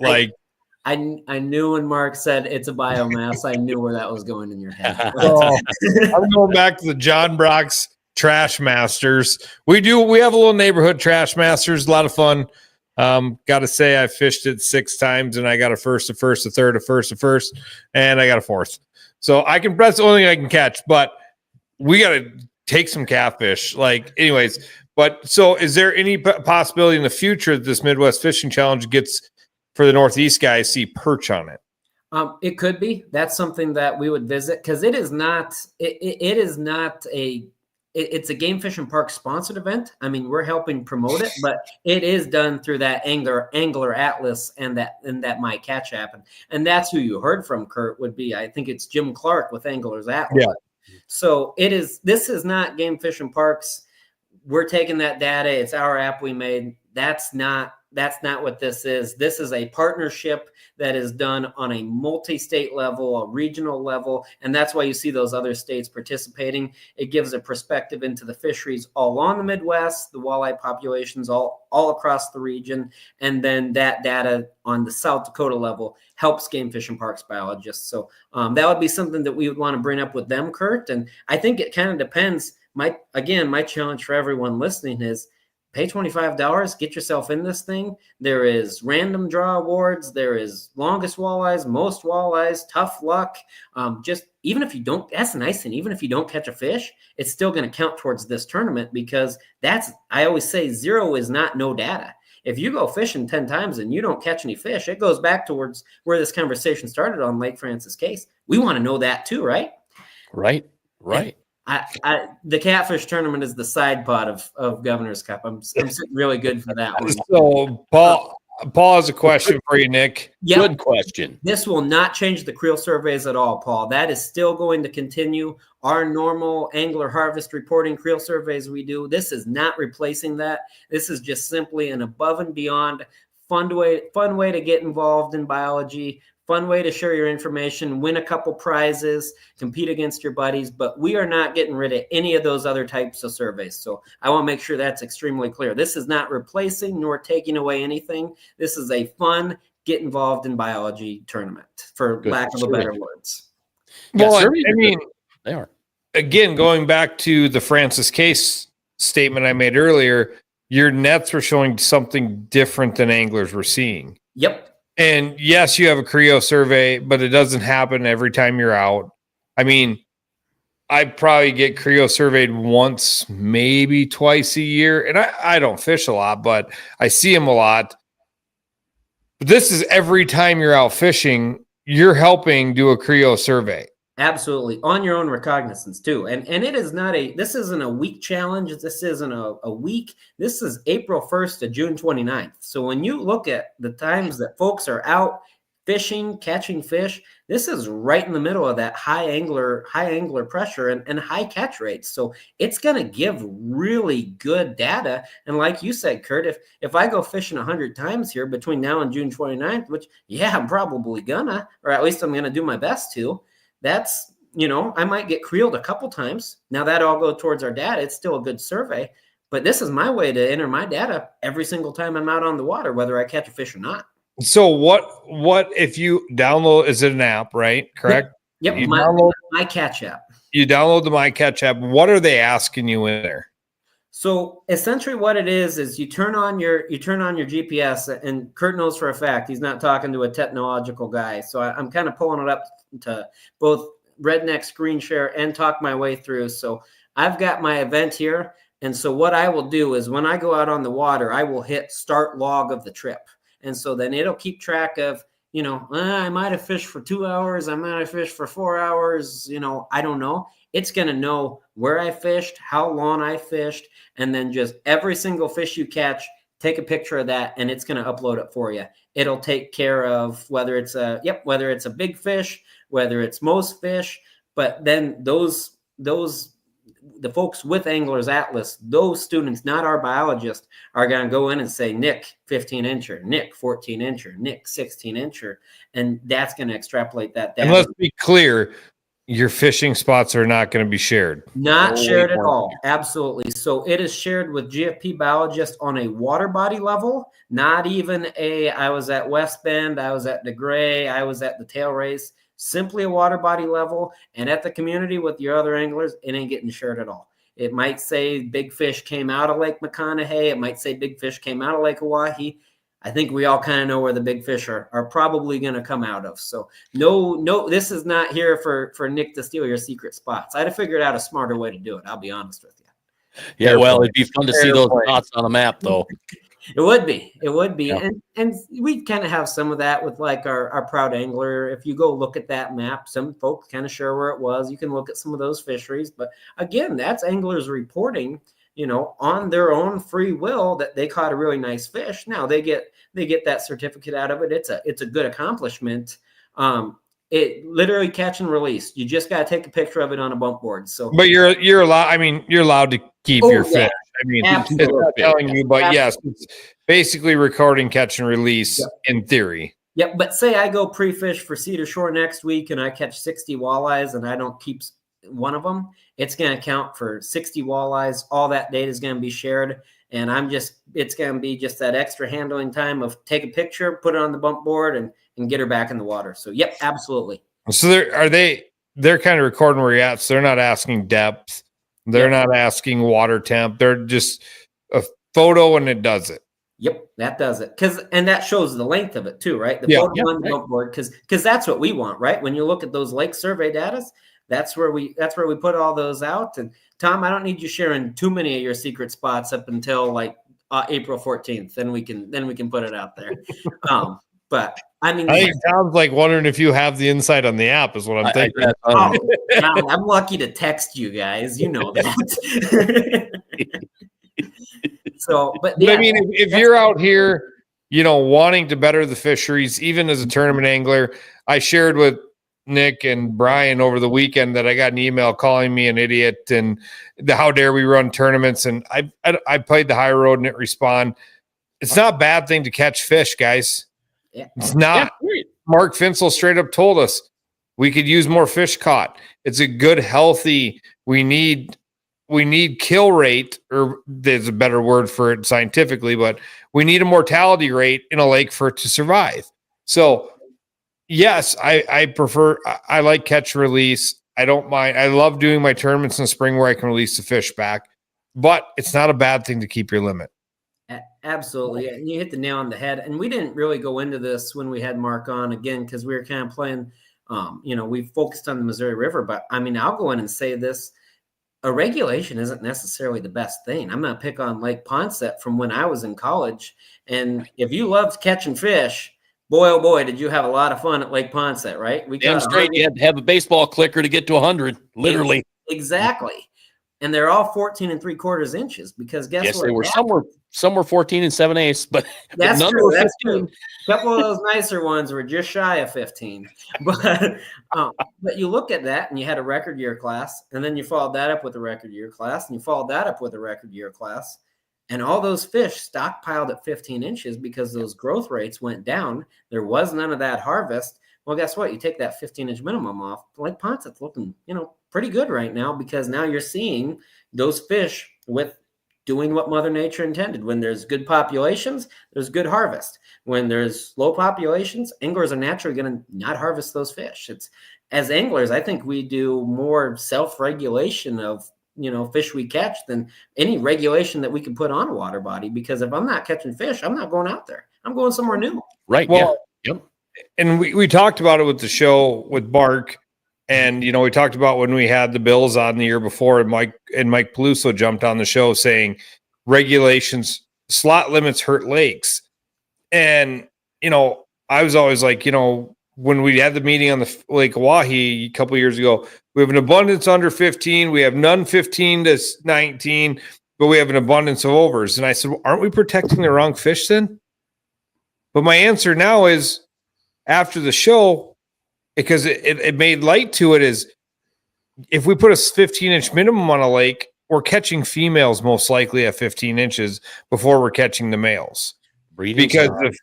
Speaker 4: I knew when Mark said it's a biomass, I knew where that was going in your head.
Speaker 2: I'm going back to the John Brock's Trash Masters. We have a little neighborhood Trash Masters, a lot of fun. Got to say, I fished it 6 times, and I got a first, a first, a third, a first, a first, and I got a fourth. So that's the only thing I can catch, but we got to take some catfish. Anyways, but so is there any possibility in the future that this Midwest Fishing Challenge gets, for the Northeast guys, see perch on it?
Speaker 4: It could be. That's something that we would visit, because it is not. It is not a. It's a Game Fish and Park sponsored event. I mean, we're helping promote it, but it is done through that Angler Atlas and that My Catch app, and that's who you heard from, Kurt. Would be, I think it's Jim Clark with Anglers Atlas. Yeah. So it is. This is not Game Fish and Parks. We're taking that data. It's our app we made. That's not what this is. This is a partnership that is done on a multi-state level, a regional level, and that's why you see those other states participating. It gives a perspective into the fisheries all along the Midwest, the walleye populations all across the region, and then that data on the South Dakota level helps Game Fish and Parks biologists. So that would be something that we would want to bring up with them, Kurt, and I think it kind of depends. My challenge for everyone listening is, pay $25, get yourself in this thing. There is random draw awards. There is longest walleyes, most walleyes, tough luck. Just even if you don't, that's the nice thing. Even if you don't catch a fish, it's still going to count towards this tournament, because I always say 0 is not no data. If you go fishing 10 times and you don't catch any fish, it goes back towards where this conversation started on Lake Francis case. We want to know that too, right?
Speaker 3: Right.
Speaker 4: The catfish tournament is the side pot of Governor's Cup. I'm sitting really good for that one.
Speaker 2: So Paul has a question for you, Nick.
Speaker 4: Yep.
Speaker 3: Good question.
Speaker 4: This will not change the creel surveys at all, Paul. That is still going to continue. Our normal angler harvest reporting creel surveys we do, this is not replacing that. This is just simply an above and beyond fun way to get involved in biology. Fun way to share your information, win a couple prizes, compete against your buddies, but we are not getting rid of any of those other types of surveys. So I want to make sure that's extremely clear. This is not replacing nor taking away anything. This is a fun, get involved in biology tournament, for lack of a better words.
Speaker 2: Well, I mean,
Speaker 3: they are.
Speaker 2: Again, going back to the Francis Case statement I made earlier, your nets were showing something different than anglers were seeing.
Speaker 4: Yep.
Speaker 2: And yes, you have a creo survey, but it doesn't happen every time you're out. I mean, I probably get creo surveyed once, maybe twice a year. And I don't fish a lot, but I see them a lot. But this is every time you're out fishing, you're helping do a Creo survey.
Speaker 4: Absolutely. On your own recognizance too. And it is not this isn't a week challenge. This isn't a week. This is April 1st to June 29th. So when you look at the times that folks are out fishing, catching fish, this is right in the middle of that high angler pressure and high catch rates. So it's going to give really good data. And like you said, Kurt, if I go fishing 100 times here between now and June 29th, which, yeah, I'm probably gonna, or at least I'm going to do my best to, that's, I might get creeled a couple times. Now that all go towards our data. It's still a good survey, but this is my way to enter my data every single time I'm out on the water, whether I catch a fish or not.
Speaker 2: So what if you download, is it an app, right? Correct?
Speaker 4: Yep. My catch app.
Speaker 2: You download the My Catch app. What are they asking you in there?
Speaker 4: So essentially what it is you turn on your GPS, and Kurt knows for a fact he's not talking to a technological guy. So I'm kind of pulling it up to both redneck screen share and talk my way through. So I've got my event here. And so what I will do is when I go out on the water, I will hit start log of the trip. And so then it'll keep track of, I might have fished for 2 hours. I might have fished for 4 hours. I don't know. It's going to know where I fished, how long I fished, and then just every single fish you catch, take a picture of that, and it's going to upload it for you. It'll take care of whether it's a big fish, whether it's most fish, but then the folks with Anglers Atlas, those students, not our biologists, are going to go in and say, Nick, 15-incher, Nick, 14-incher, Nick, 16-incher, and that's going to extrapolate that data.
Speaker 2: And let's be clear, your fishing spots are not going to be shared.
Speaker 4: Not shared at all. Absolutely. So it is shared with GF&P biologists on a water body level, not even I was at West Bend, I was at DeGray, I was at the tail race. Simply a water body level, and at the community with your other anglers, it ain't getting shared at all. It might say big fish came out of Lake McConaughey. It might say big fish came out of Lake Oahe. I think we all kind of know where the big fish are probably going to come out of. So no, this is not here for Nick to steal your secret spots. I'd have figured out a smarter way to do it. I'll be honest with you.
Speaker 3: Yeah, well, it'd be fun to see those spots on a map, though.
Speaker 4: It would be.
Speaker 3: Yeah.
Speaker 4: And we kind of have some of that with like our proud angler. If you go look at that map, some folks kind of share where it was. You can look at some of those fisheries. But again, that's anglers reporting, on their own free will that they caught a really nice fish. Now they get that certificate out of it. It's a good accomplishment. It literally catch and release. You just got to take a picture of it on a bump board. So,
Speaker 2: but you're allowed. I mean, you're allowed to keep your fish. I mean,
Speaker 4: absolutely.
Speaker 2: It's not telling you, but yes, it's basically recording catch and release in theory.
Speaker 4: Yep. But say I go pre-fish for Cedar Shore next week and I catch 60 walleyes and I don't keep one of them, it's going to count for 60 walleyes. All that data is going to be shared. And it's going to be just that extra handling time of take a picture, put it on the bump board and get her back in the water. So, yep, absolutely.
Speaker 2: So they're kind of recording where you're at. So they're not asking depth. They're not asking water temp. They're just a photo and it does it.
Speaker 4: Yep, that does it. And that shows the length of it too, right? The photo on the bump board, because that's what we want, right? When you look at those lake survey data, that's where we put all those out. And Tom, I don't need you sharing too many of your secret spots up until like April 14th. Then we can put it out there. But I mean,
Speaker 2: I think Tom's like wondering if you have the insight on the app is what I'm thinking.
Speaker 4: I'm lucky to text you guys. You know that. So, but
Speaker 2: I mean, if you're out here, wanting to better the fisheries, even as a tournament angler, I shared with Nick and Brian over the weekend that I got an email calling me an idiot and how dare we run tournaments. And I played the high road and it respond. It's not a bad thing to catch fish, guys.
Speaker 4: Yeah.
Speaker 2: It's not.
Speaker 3: Yeah,
Speaker 2: Mark Finsel straight up told us we could use more fish caught. It's a good, healthy, we need kill rate, or there's a better word for it scientifically, but we need a mortality rate in a lake for it to survive. So yes, I like catch release. I don't mind. I love doing my tournaments in the spring where I can release the fish back, but it's not a bad thing to keep your limit.
Speaker 4: Absolutely. And you hit the nail on the head. And we didn't really go into this when we had Mark on again, because we were kind of playing, we focused on the Missouri River, but I mean, I'll go in and say this, a regulation isn't necessarily the best thing. I'm going to pick on Lake Ponset from when I was in college. And if you loved catching fish, boy, oh boy, did you have a lot of fun at Lake Ponset, right? We
Speaker 3: Damn
Speaker 4: got
Speaker 3: straight. You had to have a baseball clicker to get to 100, literally.
Speaker 4: Exactly. And they're all 14 3/4 inches because guess
Speaker 3: Yes,
Speaker 4: what?
Speaker 3: they were. Some were 14 7/8, but
Speaker 4: That's
Speaker 3: none
Speaker 4: true.
Speaker 3: were
Speaker 4: That's
Speaker 3: 15.
Speaker 4: true. A couple of those nicer ones were just shy of 15. But you look at that and you had a record year class, and then you followed that up with a record year class, and you followed that up with a record year class. And all those fish stockpiled at 15 inches because those growth rates went down. There was none of that harvest. Well, guess what? You take that 15-inch minimum off. Lake Ponset's looking, pretty good right now because now you're seeing those fish with doing what Mother Nature intended. When there's good populations, there's good harvest. When there's low populations, anglers are naturally going to not harvest those fish. It's as anglers, I think we do more self-regulation of fish we catch than any regulation that we can put on a water body. Because if I'm not catching fish, I'm not going out there. I'm going somewhere new.
Speaker 3: Right.
Speaker 2: Well,
Speaker 3: yeah. Yep.
Speaker 2: And we talked about it with the show with Mark, and we talked about when we had the Bills on the year before, and Mike Peluso jumped on the show saying regulations, slot limits hurt lakes. And I was always like, when we had the meeting on the Lake Oahe a couple of years ago, we have an abundance under 15, we have none 15 to 19, but we have an abundance of overs. And I said, well, aren't we protecting the wrong fish then? But my answer now is, after the show, because it made light to it, is if we put a 15-inch minimum on a lake, we're catching females most likely at 15 inches before we're catching the males. Because if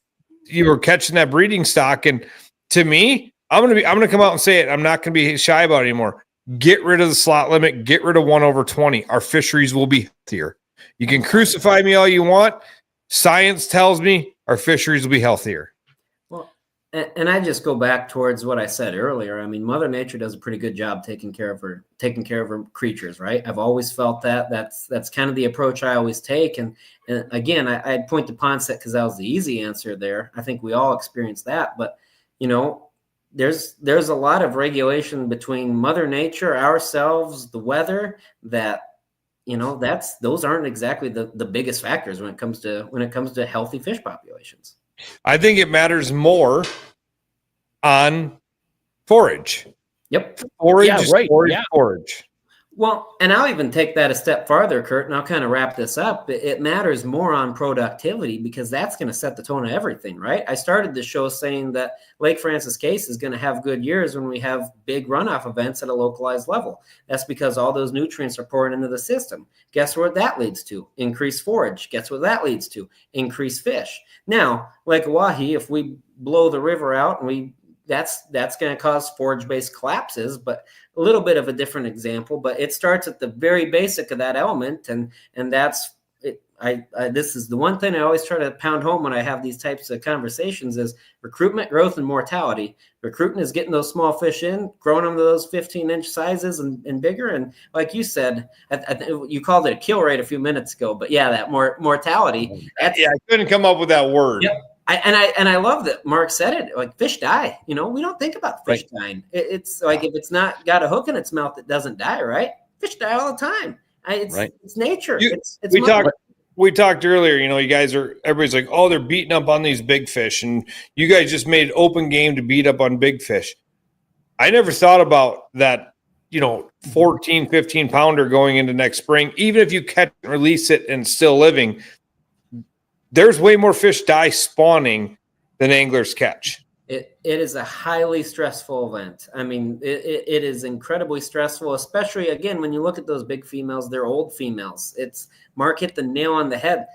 Speaker 2: you were catching that breeding stock, and to me, I'm gonna come out and say it. I'm not gonna be shy about it anymore. Get rid of the slot limit. Get rid of 1/20. Our fisheries will be healthier. You can crucify me all you want. Science tells me our fisheries will be healthier.
Speaker 4: And I just go back towards what I said earlier. I mean, Mother Nature does a pretty good job taking care of her creatures, right? I've always felt that. That's kind of the approach I always take. And again, I'd point to Ponset because that was the easy answer there. I think we all experience that. But there's a lot of regulation between Mother Nature, ourselves, the weather. That those aren't exactly the biggest factors when it comes to healthy fish populations.
Speaker 2: I think it matters more on forage.
Speaker 4: Yep.
Speaker 2: Forage,
Speaker 3: yeah, right.
Speaker 2: Forage.
Speaker 4: Well, and I'll even take that a step farther, Kurt, and I'll kind of wrap this up. It matters more on productivity because that's going to set the tone of everything, right? I started the show saying that Lake Francis Case is going to have good years when we have big runoff events at a localized level. That's because all those nutrients are pouring into the system. Guess what that leads to? Increased forage. Guess what that leads to? Increased fish. Now, Lake Oahe, if we blow the river out and that's going to cause forage-based collapses, but a little bit of a different example. But it starts at the very basic of that element, and that's it. This is the one thing I always try to pound home when I have these types of conversations: is recruitment, growth, and mortality. Recruitment is getting those small fish in, growing them to those 15-inch sizes and bigger. And like you said, you called it a kill rate a few minutes ago, but yeah, that mortality.
Speaker 2: I couldn't come up with that word.
Speaker 4: Yep. I love that Mark said it. Like, fish die. We don't think about fish dying. It's like if it's not got a hook in its mouth, it doesn't die, right? Fish die all the time. It's nature.
Speaker 2: We talked earlier. You guys everybody's like, oh, they're beating up on these big fish, and you guys just made open game to beat up on big fish. I never thought about that. 14, 15 pounder going into next spring. Even if you catch and release it and still living, there's way more fish die spawning than anglers catch.
Speaker 4: It is a highly stressful event. I mean, it is incredibly stressful, especially, again, when you look at those big females, they're old females. Mark hit the nail on the head.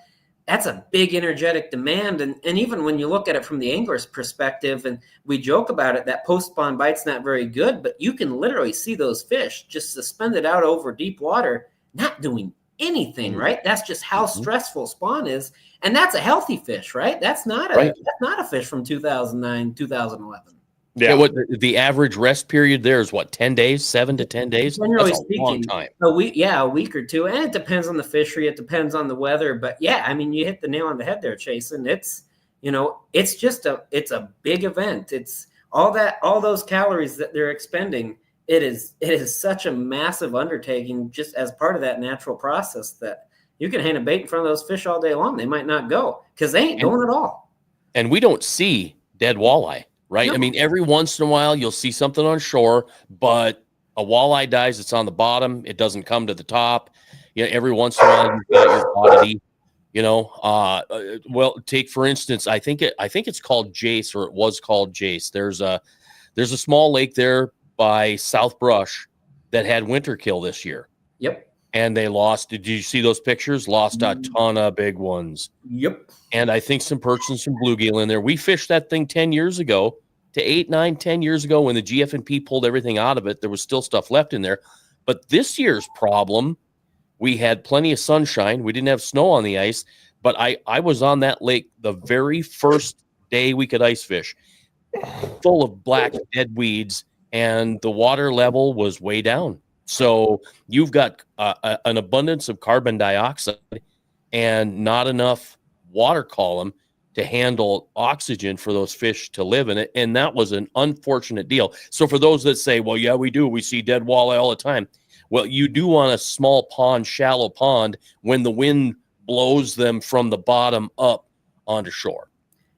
Speaker 4: That's a big energetic demand. And even when you look at it from the angler's perspective, and we joke about it, that post-spawn bite's not very good, but you can literally see those fish just suspended out over deep water, not doing anything, right? That's just how stressful spawn is. And that's a healthy fish, right? That's not a fish from 2009, 2011.
Speaker 3: Yeah. What the average rest period there is? What, 10 days, 7 to 10 days?
Speaker 4: Generally
Speaker 3: That's a long time.
Speaker 4: A week or two, and it depends on the fishery. It depends on the weather. But yeah, I mean, you hit the nail on the head there, Chasen. It's it's a big event. It's all those calories that they're expending. It is such a massive undertaking just as part of that natural process that you can hang a bait in front of those fish all day long. They might not go because they ain't going at all.
Speaker 3: And we don't see dead walleye, right?
Speaker 4: No.
Speaker 3: I mean, every once in a while you'll see something on shore, but a walleye dies, it's on the bottom, it doesn't come to the top. Every once in a while you've got your oddity, well, take for instance, I think it's called Jace, or it was called Jace. There's a small lake there by South Brush that had winter kill this year.
Speaker 4: Yep.
Speaker 3: And they lost. Did you see those pictures? Lost a ton of big ones.
Speaker 4: Yep.
Speaker 3: And I think some perch and some bluegill in there. We fished that thing 10 years ago to 8, 9, 10 years ago when the GF&P pulled everything out of it. There was still stuff left in there. But this year's problem, we had plenty of sunshine. We didn't have snow on the ice. But I was on that lake the very first day we could ice fish, full of black dead weeds, and the water level was way down. So you've got an abundance of carbon dioxide and not enough water column to handle oxygen for those fish to live in it. And that was an unfortunate deal. So for those that say, well, yeah, we do. We see dead walleye all the time. Well, you do on a small pond, shallow pond, when the wind blows them from the bottom up onto shore.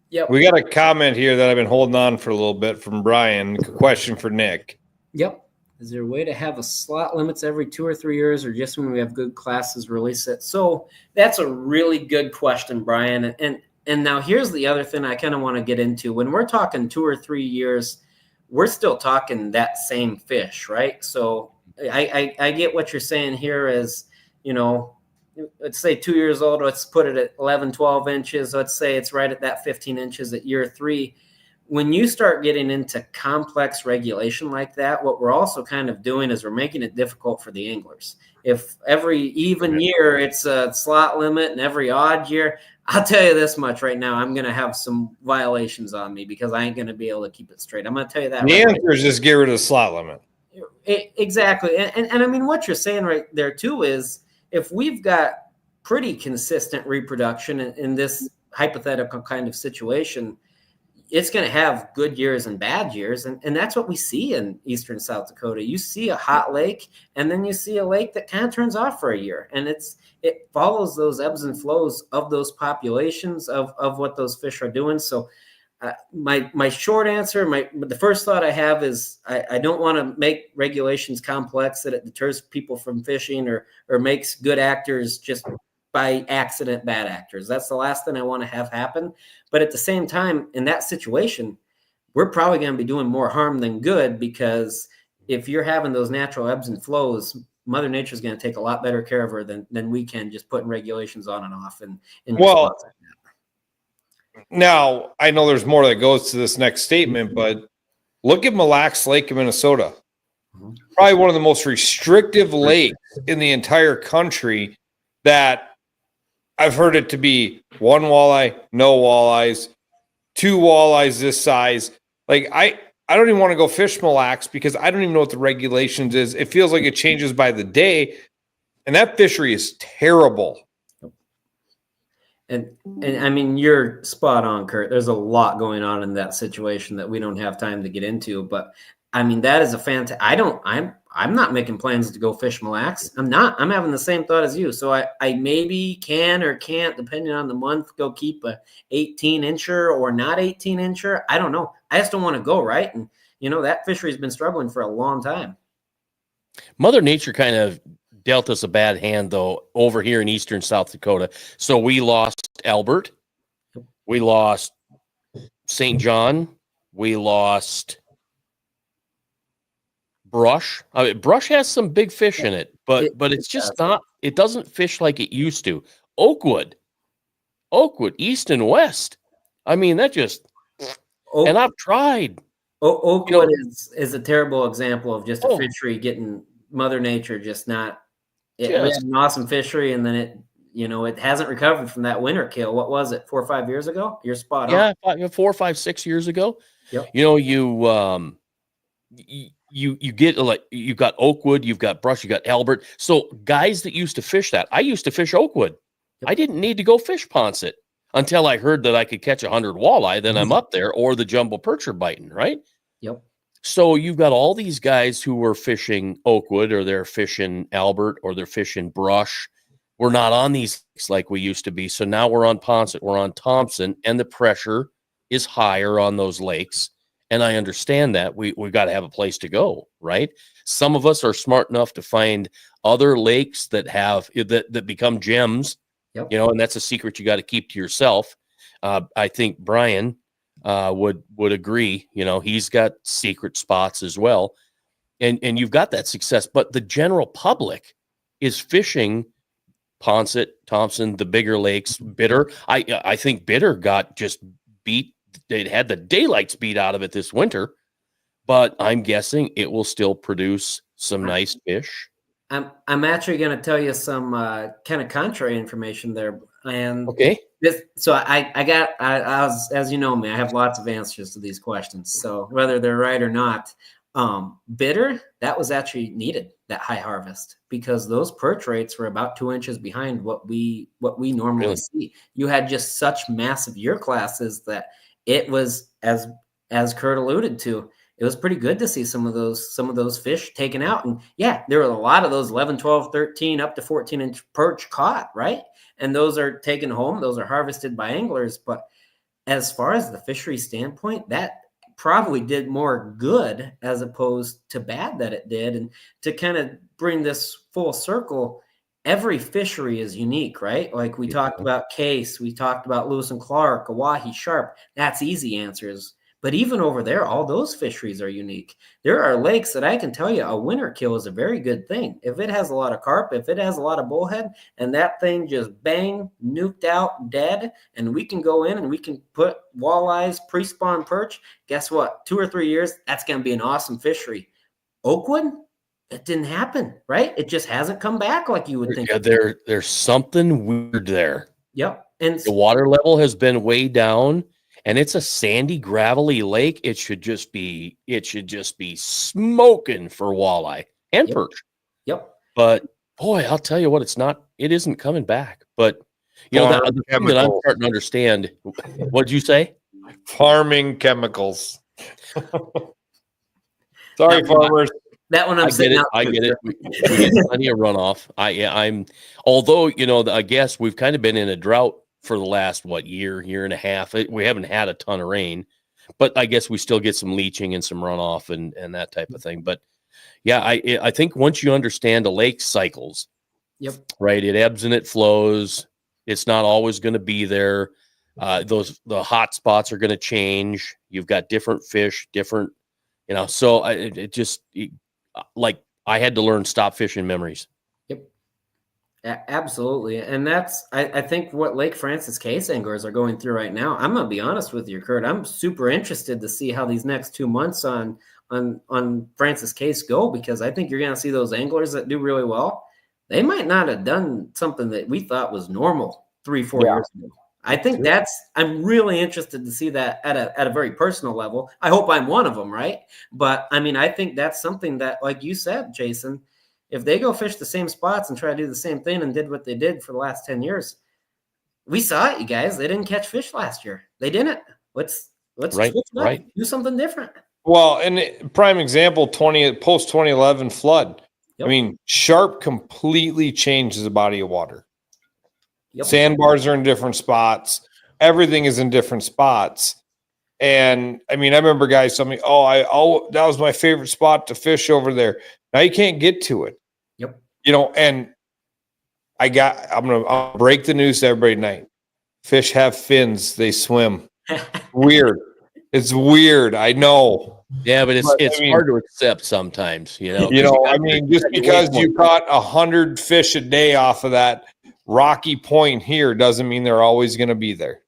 Speaker 4: Yep.
Speaker 2: We got a comment here that I've been holding on for a little bit from Brian. Question for Nick.
Speaker 4: Yep. Is there a way to have a slot limits every 2 or 3 years, or just when we have good classes release it? So that's a really good question, Brian. And now here's the other thing I kind of want to get into. When we're talking 2 or 3 years, we're still talking that same fish, right? So I get what you're saying here is, let's say 2 years old, let's put it at 11, 12 inches. Let's say it's right at that 15 inches at year 3. When you start getting into complex regulation like that, what we're also kind of doing is we're making it difficult for the anglers. If every even year it's a slot limit and every odd year, I'll tell you this much right now, I'm going to have some violations on me because I ain't going to be able to keep it straight. I'm going to tell you that.
Speaker 2: The answer is just get rid of the slot limit.
Speaker 4: Exactly. And I mean, what you're saying right there too is if we've got pretty consistent reproduction in this hypothetical kind of situation, it's going to have good years and bad years. And that's what we see in eastern South Dakota. You see a hot lake, and then you see a lake that kind of turns off for a year. And it follows those ebbs and flows of those populations of what those fish are doing. So my short answer, the first thought I have is I don't want to make regulations complex that it deters people from fishing or makes good actors just by accident bad actors. That's the last thing I want to have happen. But at the same time, in that situation, we're probably going to be doing more harm than good, because if you're having those natural ebbs and flows, Mother Nature is going to take a lot better care of her than we can, just putting regulations on and off. And
Speaker 2: well, now I know there's more that goes to this next statement, but look at Mille Lacs Lake in Minnesota. Probably one of the most restrictive lakes in the entire country, that I've heard it to be 1 walleye, no walleyes, 2 walleyes this size. Like I don't even want to go fish Mille Lacs because I don't even know what the regulations is. It feels like it changes by the day, and that fishery is terrible.
Speaker 4: And I mean, you're spot on, Kurt. There's a lot going on in that situation that we don't have time to get into. But I mean, that is a fantastic. I'm not making plans to go fish Mille Lacs. I'm not. I'm having the same thought as you. So I maybe can or can't, depending on the month, go keep a 18-incher or not 18-incher. I don't know. I just don't want to go, right? And, that fishery's been struggling for a long time.
Speaker 3: Mother Nature kind of dealt us a bad hand, though, over here in eastern South Dakota. So we lost Albert. We lost St. John. We lost Brush. I mean, Brush has some big fish in it, but it's just not, it doesn't fish like it used to. Oakwood, east and west. I mean, that just, and I've tried.
Speaker 4: Oakwood is a terrible example of just a fishery getting Mother Nature just not, it was an awesome fishery, and then it hasn't recovered from that winter kill. What was it, 4 or 5 years ago? You're spot on.
Speaker 3: Yeah, 4, 5, 6 years ago.
Speaker 4: Yep.
Speaker 3: You get, like, you've got Oakwood, you've got Brush, you got Albert. So guys that used to fish that, I used to fish Oakwood. Yep. I didn't need to go fish Ponset until I heard that I could catch 100 walleye. Then I'm up there, or the jumbo perch are biting, right?
Speaker 4: Yep.
Speaker 3: So you've got all these guys who were fishing Oakwood, or they're fishing Albert, or they're fishing Brush. We're not on these like we used to be. So now we're on Ponset, we're on Thompson, and the pressure is higher on those lakes. And I understand that we've got to have a place to go, right? Some of us are smart enough to find other lakes that have that become gems,
Speaker 4: Yep.
Speaker 3: and that's a secret you got to keep to yourself. I think Brian would agree. He's got secret spots as well, and you've got that success. But the general public is fishing Ponset, Thompson, the bigger lakes. Bitter. I think Bitter got just beat. They had the daylights beat out of it this winter, but I'm guessing it will still produce some nice fish.
Speaker 4: I'm actually going to tell you some kind of contrary information there. And
Speaker 3: okay,
Speaker 4: so I was, as you know me, I have lots of answers to these questions. So whether they're right or not, Bitter, that was actually needed, that high harvest, because those perch rates were about 2 inches behind what we normally see. You had just such massive year classes that it was, as Kurt alluded to, it was pretty good to see some of those fish taken out. And yeah, there were a lot of those 11, 12, 13, up to 14-inch perch caught, right? And those are taken home. Those are harvested by anglers. But as far as the fishery standpoint, that probably did more good as opposed to bad that it did. And to kind of bring this full circle, every fishery is unique, right? Like we talked about Case, we talked about Lewis and Clark, Oahe, Sharp. That's easy answers. But even over there, all those fisheries are unique. There are lakes that I can tell you a winter kill is a very good thing. If it has a lot of carp, if it has a lot of bullhead, and that thing just bang, nuked out, dead, and we can go in and we can put walleyes, pre-spawn perch, guess what? 2 or 3 years, that's going to be an awesome fishery. Oakwood, it didn't happen, right? It just hasn't come back like you would think.
Speaker 3: Yeah, there's something weird there.
Speaker 4: Yep. And
Speaker 3: the water level has been way down. And it's a sandy, gravelly lake. It should just be smoking for walleye and perch.
Speaker 4: Yep.
Speaker 3: But boy, I'll tell you what, it isn't coming back. But the thing that I'm starting to understand. What'd you say?
Speaker 2: Farming chemicals. Sorry, farmers.
Speaker 4: That one I'm sitting out.
Speaker 3: I get it. We get plenty of runoff. Although, I guess we've kind of been in a drought for the last, year and a half. We haven't had a ton of rain, but I guess we still get some leaching and some runoff and that type of thing. But yeah, I think once you understand the lake cycles,
Speaker 4: yep,
Speaker 3: right, it ebbs and it flows. It's not always going to be there. The hot spots are going to change. You've got different fish, so I had to learn stop fishing memories.
Speaker 4: Absolutely. And that's, I think, what Lake Francis Case anglers are going through right now. I'm going to be honest with you, Kurt. I'm super interested to see how these next 2 months on Francis Case go, because I think you're going to see those anglers that do really well. They might not have done something that we thought was normal 3-4 years ago. I think I'm really interested to see that at a very personal level. I hope I'm one of them, right? But I mean, I think that's something that, like you said, Jason, if they go fish the same spots and try to do the same thing and did what they did for the last 10 years, we saw it, you guys. They didn't catch fish last year. They didn't. Let's switch it up. Do something different.
Speaker 2: Well, and prime example, post 2011 flood. Yep. I mean, Sharp completely changes the body of water. Yep. Sandbars are in different spots. Everything is in different spots. And I mean, I remember guys telling me, that was my favorite spot to fish over there. Now you can't get to it.
Speaker 4: Yep.
Speaker 2: And I'll break the news to everybody tonight. Fish have fins. They swim. Weird. It's weird. I know.
Speaker 3: Yeah, but it's hard to accept sometimes, just
Speaker 2: because you caught 100 fish a day off of that rocky point here doesn't mean they're always going to be there.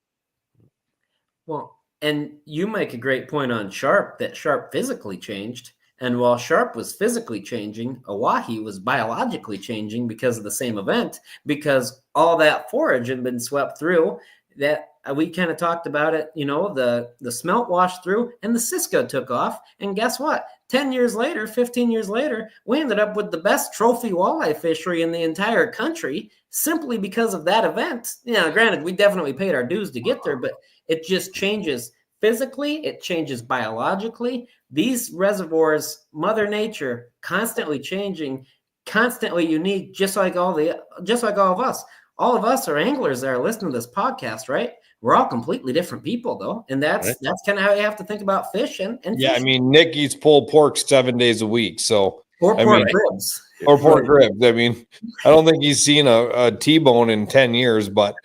Speaker 4: Well, and you make a great point on Sharp, that Sharp physically changed. And while Sharp was physically changing, Oahe was biologically changing because of the same event, because all that forage had been swept through. That we kind of talked about it, the smelt washed through and the Cisco took off. And guess what? 10 years later, 15 years later, we ended up with the best trophy walleye fishery in the entire country simply because of that event. Granted, we definitely paid our dues to get there, but it just changes physically. It changes biologically. These reservoirs, Mother Nature, constantly changing, constantly unique, just like all of us. All of us are anglers that are listening to this podcast, right? We're all completely different people, though, and that's kind of how you have to think about fish and
Speaker 2: yeah.
Speaker 4: fish.
Speaker 2: I mean, Nick eats pulled pork 7 days a week, so
Speaker 4: or pork ribs.
Speaker 2: Or pork ribs. I mean, I don't think he's seen a T-bone in 10 years, but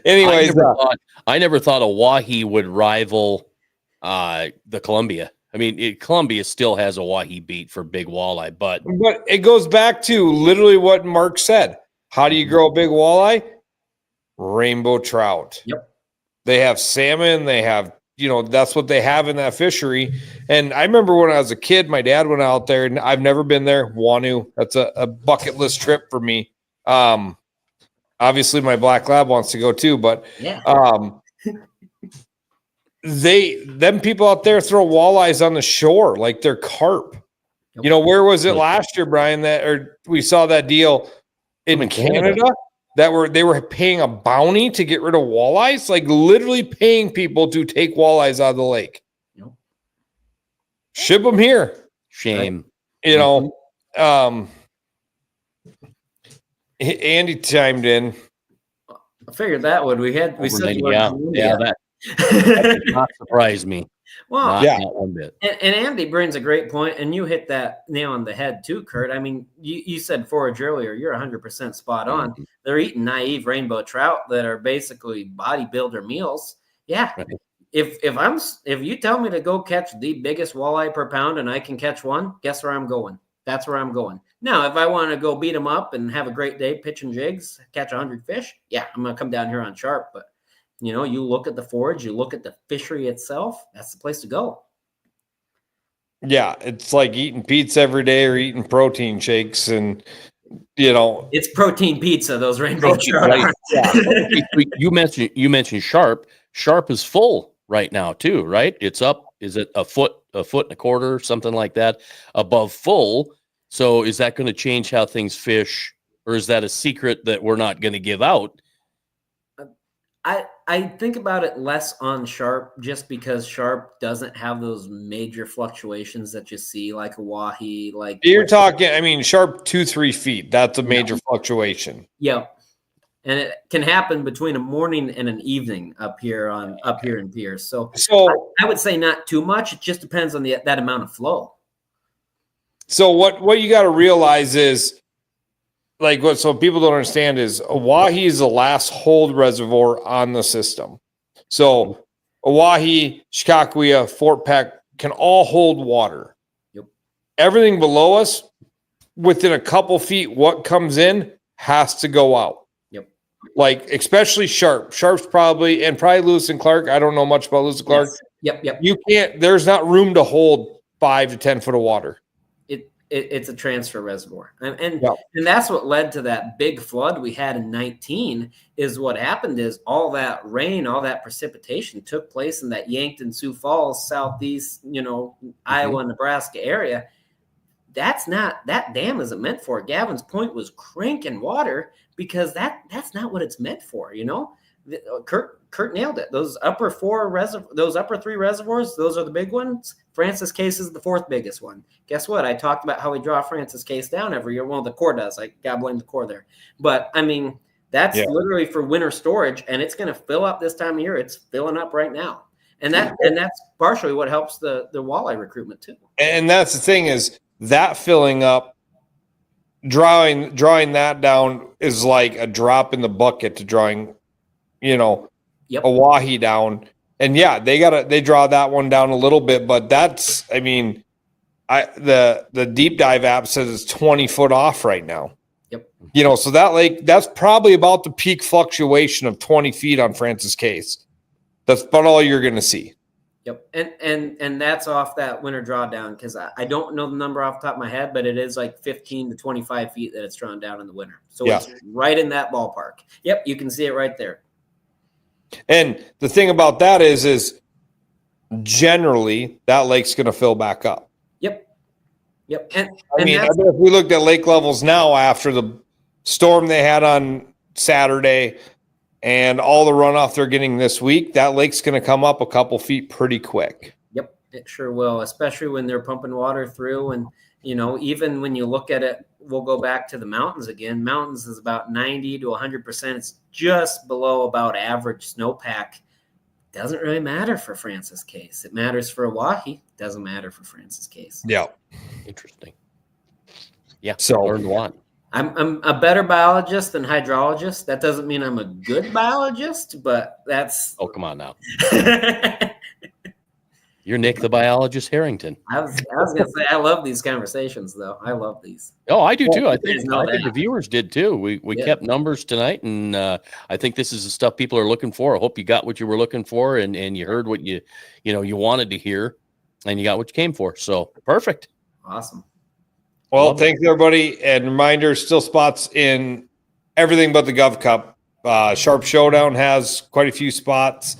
Speaker 2: anyways,
Speaker 3: I never thought a wahi would rival the Columbia. I mean, Columbia still has a wahi beat for big walleye, but
Speaker 2: it goes back to literally what Mark said. How do you grow a big walleye? Rainbow trout.
Speaker 4: Yep.
Speaker 2: They have salmon. They have, that's what they have in that fishery. And I remember when I was a kid, my dad went out there, and I've never been there. Wanu. That's a bucket list trip for me. Obviously, my black lab wants to go too, but them people out there throw walleyes on the shore like they're carp. Yep. Where was it last year, Brian? We saw that deal in Canada that they were paying a bounty to get rid of walleyes, like literally paying people to take walleyes out of the lake. Yep. Ship them here.
Speaker 3: Shame.
Speaker 2: Andy chimed in.
Speaker 4: I figured that would. We said
Speaker 3: that did not surprise me.
Speaker 4: Well,
Speaker 3: not one bit.
Speaker 4: And Andy brings a great point, and you hit that nail on the head too, Kurt. I mean, you said forage earlier. You're 100% spot on. Mm-hmm. They're eating naive rainbow trout that are basically bodybuilder meals. Yeah. Right. If you tell me to go catch the biggest walleye per pound and I can catch one, guess where I'm going? That's where I'm going. Now, if I want to go beat them up and have a great day pitching jigs, catch 100 fish, yeah, I'm going to come down here on sharp. But, you look at the forage, you look at the fishery itself, that's the place to go.
Speaker 2: Yeah, it's like eating pizza every day or eating protein shakes and,
Speaker 4: It's protein pizza, those rainbow trout.
Speaker 3: Right. Yeah. You mentioned sharp. Sharp is full right now too, right? It's up. Is it a foot and a quarter, something like that, above full? So is that going to change how things fish, or is that a secret that we're not going to give out?
Speaker 4: I think about it less on sharp, just because sharp doesn't have those major fluctuations that you see like a wahi. Like
Speaker 2: you're talking, I mean, sharp 2-3 feet. That's a major fluctuation.
Speaker 4: Yep. And it can happen between a morning and an evening up here in Pierce. So I would say not too much. It just depends on that amount of flow. So
Speaker 2: what you got to realize is, so people don't understand is Oahe is the last hold reservoir on the system. So Oahe, Chicaquia, Fort Peck can all hold water.
Speaker 4: Yep.
Speaker 2: Everything below us, within a couple feet, what comes in has to go out. Especially sharp. Sharp's probably Lewis and Clark. I don't know much about Lewis and Clark.
Speaker 4: Yes. Yep.
Speaker 2: You can't. There's not room to hold 5 to 10 foot of water.
Speaker 4: It's a transfer reservoir, and that's what led to that big flood we had in 19. Is what happened is all that rain, all that precipitation took place in that Yankton, Sioux Falls, southeast, Iowa, Nebraska area. That dam isn't meant for it. Gavin's Point was cranking water because that's not what it's meant for. Kurt nailed it. Those upper 3 reservoirs, those are the big ones. Francis Case is the 4th biggest one. Guess what? I talked about how we draw Francis Case down every year. Well, the Corps does. I gotta blame the Corps there. But I mean, that's literally for winter storage, and it's going to fill up this time of year. It's filling up right now, and that's partially what helps the walleye recruitment too. And
Speaker 2: that's the thing is that filling up, drawing that down is like a drop in the bucket to drawing, a wahi down. And they draw that one down a little bit, but that's, I mean, the deep dive app says it's 20 foot off right now.
Speaker 4: Yep.
Speaker 2: So that lake, that's probably about the peak fluctuation of 20 feet on Francis Case. That's about all you're going to see.
Speaker 4: Yep. And that's off that winter drawdown, because I don't know the number off the top of my head, but it is like 15 to 25 feet that it's drawn down in the winter. So it's right in that ballpark. Yep. You can see it right there.
Speaker 2: And the thing about that is generally that lake's going to fill back up.
Speaker 4: Yep.
Speaker 2: And if we looked at lake levels now after the storm they had on Saturday and all the runoff they're getting this week, that lake's going to come up a couple feet pretty quick.
Speaker 4: Yep, it sure will, especially when they're pumping water through. you know, even when you look at it, we'll go back to the mountains again. Mountains is about 90 to 100%. It's just below about average snowpack. Doesn't really matter for Francis Case. It matters for Oahe. Doesn't matter for Francis Case.
Speaker 2: Yeah.
Speaker 3: Interesting. Yeah.
Speaker 2: So
Speaker 3: learned a lot.
Speaker 4: I'm a better biologist than hydrologist. That doesn't mean I'm a good biologist, but that's.
Speaker 3: Oh, come on now. You're Nick the biologist Harrington.
Speaker 4: I was gonna say I love these conversations though. I love these.
Speaker 3: Oh, I do too. I think
Speaker 4: that.
Speaker 3: the viewers did too. We kept numbers tonight, and I think this is the stuff people are looking for. I hope you got what you were looking for, and you heard what you wanted to hear, and you got what you came for. So perfect.
Speaker 4: Awesome.
Speaker 2: Well, thanks everybody, and reminder: still spots in everything but the Gov Cup. Sharp Showdown has quite a few spots.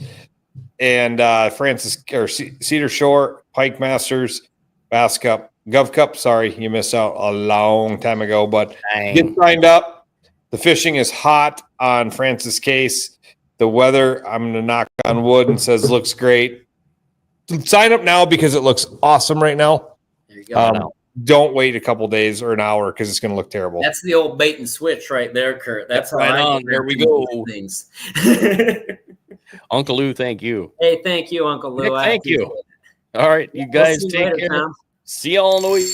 Speaker 2: And Cedar Shore, Pike Masters, Bass Cup, Gov Cup. Sorry, you missed out a long time ago, but get signed up. The fishing is hot on Francis Case. The weather, I'm going to knock on wood and says looks great. Sign up now because it looks awesome right now.
Speaker 4: There you go.
Speaker 2: Don't wait a couple days or an hour because it's going to look terrible.
Speaker 4: That's the old bait and switch right there, Kurt. That's
Speaker 3: right on. There we go.
Speaker 4: Things.
Speaker 3: Uncle Lou, thank you.
Speaker 4: Hey, thank you, Uncle Lou.
Speaker 3: Nick, thank you. All right, you guys take care. See y'all in a week.